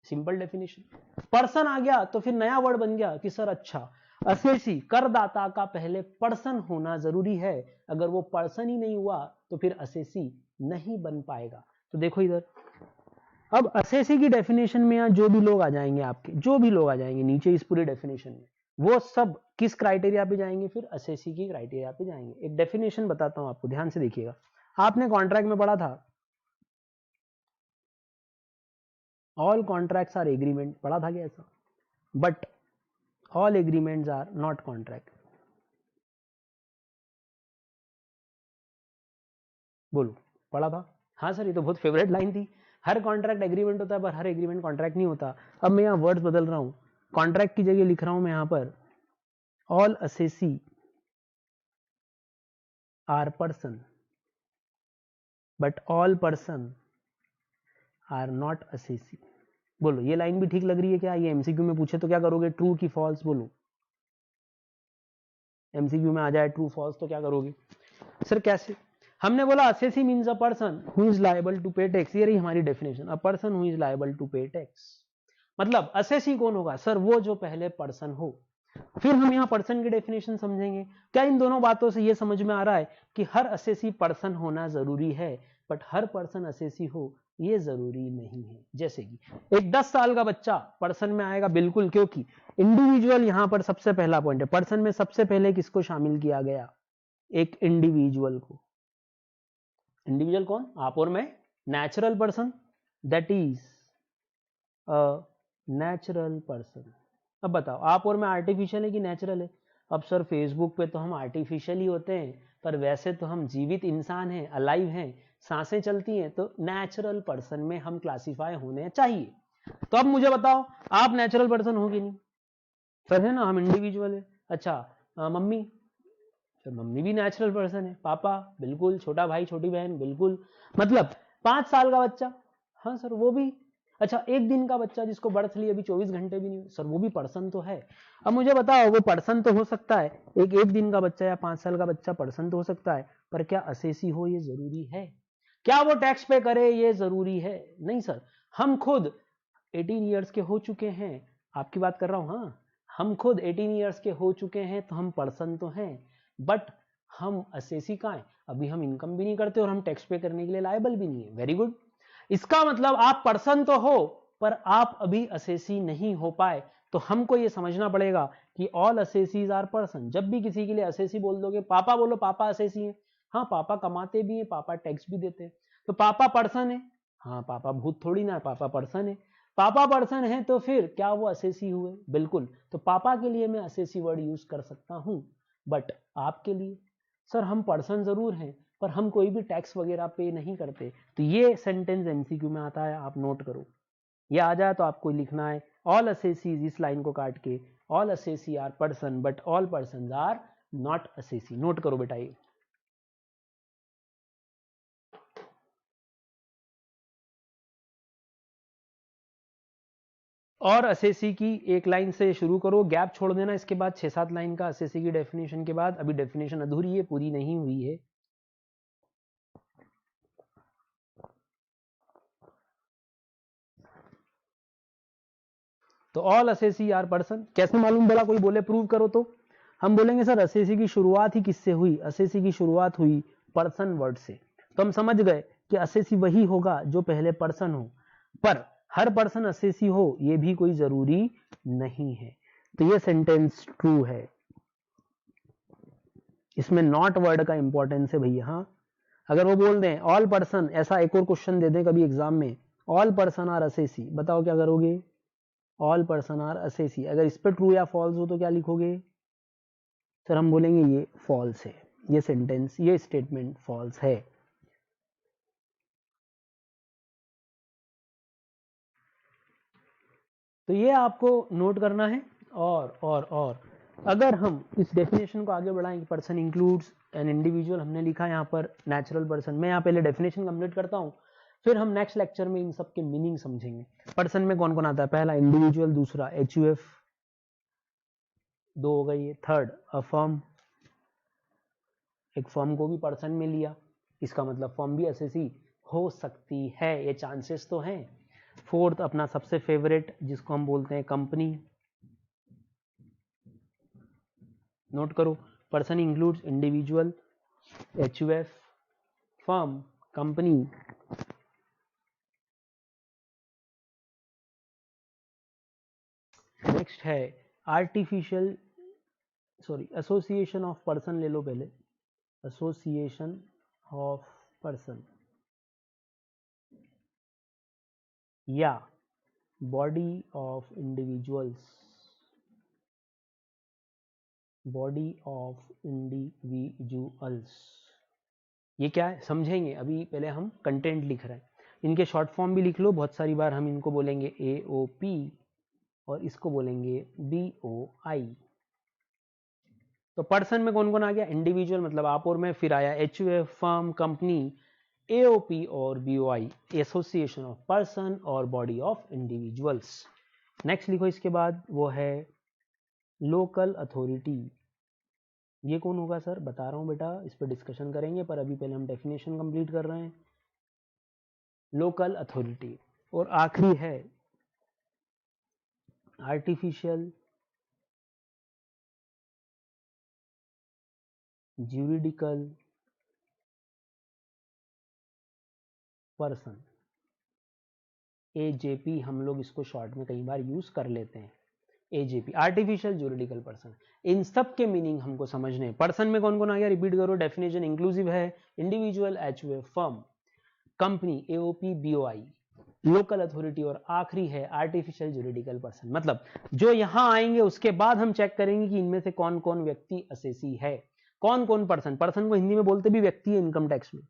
S1: simple definition. Person आ गया तो फिर नया वर्ड बन गया कि सर अच्छा, असेसी करदाता का पहले पर्सन होना जरूरी है, अगर वो पर्सन ही नहीं हुआ तो फिर असेसी नहीं बन पाएगा। तो देखो इधर, अब असेसी की डेफिनेशन में जो भी लोग आ जाएंगे, आपके जो भी लोग आ जाएंगे नीचे इस पूरी डेफिनेशन में, वो सब किस क्राइटेरिया पे जाएंगे, फिर असेसी की क्राइटेरिया पे जाएंगे। एक डेफिनेशन बताता हूं आपको, ध्यान से देखिएगा। आपने कॉन्ट्रैक्ट में पढ़ा था, ऑल कॉन्ट्रैक्ट्स आर एग्रीमेंट, पढ़ा था क्या ऐसा? But all agreements are not contract. बोलो, पढ़ा था? हाँ सर, ये तो बहुत फेवरेट लाइन थी। हर कॉन्ट्रैक्ट एग्रीमेंट होता है पर हर एग्रीमेंट कॉन्ट्रैक्ट नहीं होता। अब मैं यहाँ वर्ड्स बदल रहा हूँ, कॉन्ट्रैक्ट की जगह लिख रहा हूं मैं यहाँ पर all assessee are person but all person are not assessee. बोलो, ये लाइन भी ठीक लग रही है क्या? ये एमसीक्यू में पूछे तो क्या करोगे, ट्रू की फॉल्स? बोलो, एमसीक्यू में आ जाए ट्रू फॉल्स तो क्या करोगे? सर कैसे? हमने बोला assessee means a person who is liable to pay tax, ये रही हमारी definition, a person who is liable to pay tax. मतलब असेसी कौन होगा? सर वो जो पहले पर्सन हो। फिर हम यहाँ पर्सन की डेफिनेशन समझेंगे। क्या इन दोनों बातों से ये समझ में आ रहा है कि हर असेसी पर्सन होना जरूरी है, बट हर पर्सन असेसी हो ये जरूरी नहीं है। जैसे कि एक 10 साल का बच्चा पर्सन में आएगा, बिल्कुल, क्योंकि इंडिविजुअल यहां पर सबसे पहला पॉइंट है। पर्सन में सबसे पहले किसको शामिल किया गया? एक इंडिविजुअल को। इंडिविजुअल कौन? आप और मैं, natural person, that is a natural person. अब बताओ, आप और मैं आर्टिफिशियल है कि नेचुरल है? अब सर फेसबुक पे तो हम आर्टिफिशियल ही होते हैं, पर वैसे तो हम जीवित इंसान हैं, अलाइव हैं, सांसें चलती हैं, तो नेचुरल पर्सन में हम क्लासिफाई होने चाहिए। तो अब मुझे बताओ, आप नेचुरल पर्सन हो कि नहीं? सर है ना, हम इंडिविजुअल है। अच्छा, मम्मी, सर मम्मी भी नेचुरल पर्सन है। पापा बिल्कुल, छोटा भाई छोटी बहन बिल्कुल। मतलब 5 साल का बच्चा, हाँ सर वो भी। अच्छा, एक दिन का बच्चा जिसको बर्थ ली अभी 24 घंटे भी नहीं, सर वो भी पर्सन तो है। अब मुझे बताओ, वो पर्सन तो हो सकता है, एक दिन का बच्चा या 5 साल का बच्चा पर्सन तो हो सकता है, पर क्या असेसी हो ये जरूरी है? क्या वो टैक्स पे करे ये जरूरी है? नहीं सर। हम खुद 18 ईयर्स के हो चुके हैं, आपकी बात कर रहा हूं। हाँ, हम खुद 18 ईयर्स के हो चुके हैं, तो हम पर्सन तो हैं, बट हम असेसी कहाँ है? अभी हम इनकम भी नहीं करते और हम टैक्स पे करने के लिए लायबल भी नहीं है। Very good. इसका मतलब आप पर्सन तो हो, पर आप अभी असेसी नहीं हो पाए। तो हमको ये समझना पड़ेगा कि ऑल असेसीज आर पर्सन। जब भी किसी के लिए असेसी बोल दोगे, पापा बोलो पापा असेसी है, हाँ पापा कमाते भी है, पापा टैक्स भी देते हैं, तो पापा पर्सन है। हाँ, पापा भूत थोड़ी ना है, पापा पर्सन है। पापा पर्सन है तो फिर क्या वो असेसी हुए? बिल्कुल। तो पापा के लिए मैं असेसी वर्ड यूज कर सकता हूं, बट आपके लिए, सर हम पर्सन जरूर हैं पर हम कोई भी टैक्स वगैरह पे नहीं करते। तो ये सेंटेंस एमसीक्यू में आता है, आप नोट करो। ये आ जाए तो आपको लिखना है ऑल असेसीज, इस लाइन को काट के, all assessee are person but all person are not assessee. Note करो बेटा ये। और असेसी की एक लाइन से शुरू करो, गैप छोड़ देना इसके बाद 6-7 लाइन का असेसी की डेफिनेशन के बाद। अभी डेफिनेशन अधूरी है, पूरी नहीं हुई है। तो ऑल असेसी आर पर्सन कैसे मालूम बोला? कोई बोले प्रूव करो, तो हम बोलेंगे सर असेसी की शुरुआत ही किससे हुई? असेसी की शुरुआत हुई पर्सन वर्ड से। तो हम समझ गए कि असेसी वही होगा जो पहले पर्सन हो, पर हर पर्सन असेसी हो ये भी कोई जरूरी नहीं है। तो ये सेंटेंस ट्रू है। इसमें नॉट वर्ड का इंपॉर्टेंस है भैया। हाँ, अगर वो बोल दें ऑल पर्सन, ऐसा एक और क्वेश्चन दे दें कभी एग्जाम में, ऑल पर्सन आर असेसी, बताओ क्या करोगे? All person are assessee. अगर इस पर ट्रू या फॉल्स हो तो क्या लिखोगे? सर हम बोलेंगे ये फॉल्स है, ये सेंटेंस, ये स्टेटमेंट फॉल्स है। तो ये आपको नोट करना है। और अगर हम इस डेफिनेशन को आगे बढ़ाएं, पर्सन इंक्लूड्स एन इंडिविजुअल, हमने लिखा यहाँ पर नेचुरल पर्सन। मैं यहाँ पहले डेफिनेशन कंप्लीट करता हूँ, फिर हम नेक्स्ट लेक्चर में इन सब के मीनिंग समझेंगे। पर्सन में कौन कौन आता है? पहला इंडिविजुअल, दूसरा HUF, 2 हो गई है। थर्ड अ फर्म, एक फर्म को भी पर्सन में लिया, इसका मतलब फर्म भी एसएससी हो सकती है, ये चांसेस तो हैं। फोर्थ अपना सबसे फेवरेट जिसको हम बोलते हैं कंपनी, नोट करो, person includes individual, HUF, firm, company. Next है artificial, sorry association of person ले लो पहले, एसोसिएशन ऑफ पर्सन या body of individuals, body of individuals. ये क्या है समझेंगे, अभी पहले हम कंटेंट लिख रहे हैं। इनके शॉर्ट फॉर्म भी लिख लो, बहुत सारी बार हम इनको बोलेंगे AOP और इसको बोलेंगे BOI। तो पर्सन में कौन कौन आ गया? इंडिविजुअल मतलब आप और मैं, फिर आया HUF, फर्म, कंपनी, AOP और BOI, एसोसिएशन ऑफ पर्सन और बॉडी ऑफ इंडिविजुअल्स। नेक्स्ट लिखो इसके बाद, वो है लोकल अथॉरिटी। ये कौन होगा सर? बता रहा हूं बेटा, इस पर डिस्कशन करेंगे, पर अभी पहले हम डेफिनेशन कंप्लीट कर रहे हैं। Local authority. और आखिरी है आर्टिफिशियल ज्यूरिडिकल पर्सन, AJP, हम लोग इसको शॉर्ट में कई बार यूज कर लेते हैं, AJP, आर्टिफिशियल ज्यूरिडिकल पर्सन। इन सब के मीनिंग हमको समझने हैं। पर्सन में कौन कौन आ गया? रिपीट करो, डेफिनेशन इंक्लूसिव है, individual HUF, firm, company AOP BOI, local authority और आखिरी है आर्टिफिशियल ज्यूरिडिकल पर्सन। मतलब जो यहां आएंगे उसके बाद हम चेक करेंगे कि इनमें से कौन कौन व्यक्ति असेसी है, कौन कौन पर्सन। पर्सन को हिंदी में बोलते भी व्यक्ति है इनकम टैक्स में।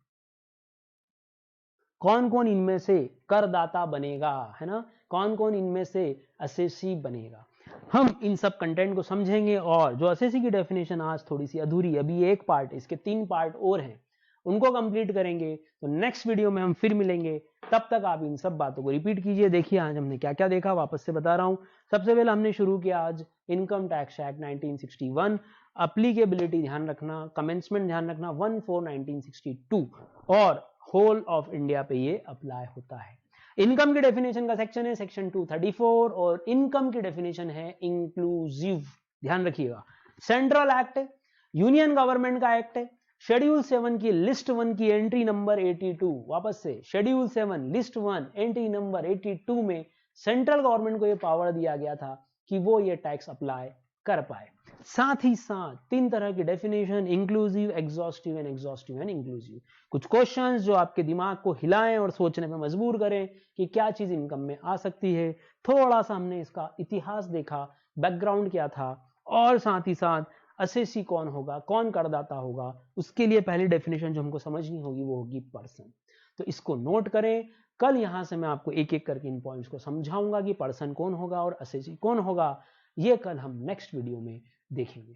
S1: कौन कौन इनमें से करदाता बनेगा, है ना, कौन कौन इनमें से असेसी बनेगा। हम इन सब कंटेंट को समझेंगे। और जो असेसी की डेफिनेशन आज थोड़ी सी अधूरी, अभी एक पार्ट, इसके 3 पार्ट और हैं, उनको कंप्लीट करेंगे। तो नेक्स्ट वीडियो में हम फिर मिलेंगे, तब तक आप इन सब बातों को रिपीट कीजिए। देखिए आज हमने क्या क्या देखा, वापस से बता रहा हूं। सबसे पहले हमने शुरू किया आज इनकम टैक्स एक्ट 1961, अप्लीकेबिलिटी ध्यान रखना, कमेंसमेंट ध्यान रखना 1/4/1962, और होल ऑफ इंडिया पे ये अप्लाई होता है। इनकम की डेफिनेशन का सेक्शन है सेक्शन 234, और इनकम की डेफिनेशन है इंक्लूसिव, ध्यान रखिएगा। सेंट्रल एक्ट है, यूनियन गवर्नमेंट का एक्ट है, शेड्यूल 7 की लिस्ट 1 की एंट्री नंबर 82, वापस से शेड्यूल 7 लिस्ट 1 एंट्री नंबर 82 में सेंट्रल गवर्नमेंट को यह पावर दिया गया था कि वो ये टैक्स अप्लाई कर पाए। साथ ही साथ 3 तरह की definition, inclusive, exhaustive and exhaustive and inclusive. कुछ क्वेश्चंस जो आपके दिमाग को हिलाएं और सोचने में मजबूर करें कि क्या चीज इनकम में आ सकती है। थोड़ा सा हमने इसका इतिहास देखा, बैकग्राउंड क्या था, और साथ ही साथ असेसी कौन होगा, कौन करदाता होगा, उसके लिए पहली डेफिनेशन जो हमको समझनी होगी वो होगी पर्सन। तो इसको नोट करें। कल यहां से मैं आपको एक एक करके इन पॉइंट्स को समझाऊंगा कि पर्सन कौन होगा और असेसी कौन होगा। ये कल हम नेक्स्ट वीडियो में देखेंगे।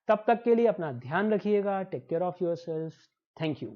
S1: तब तक के लिए अपना ध्यान रखिएगा। Take care of yourself. Thank you.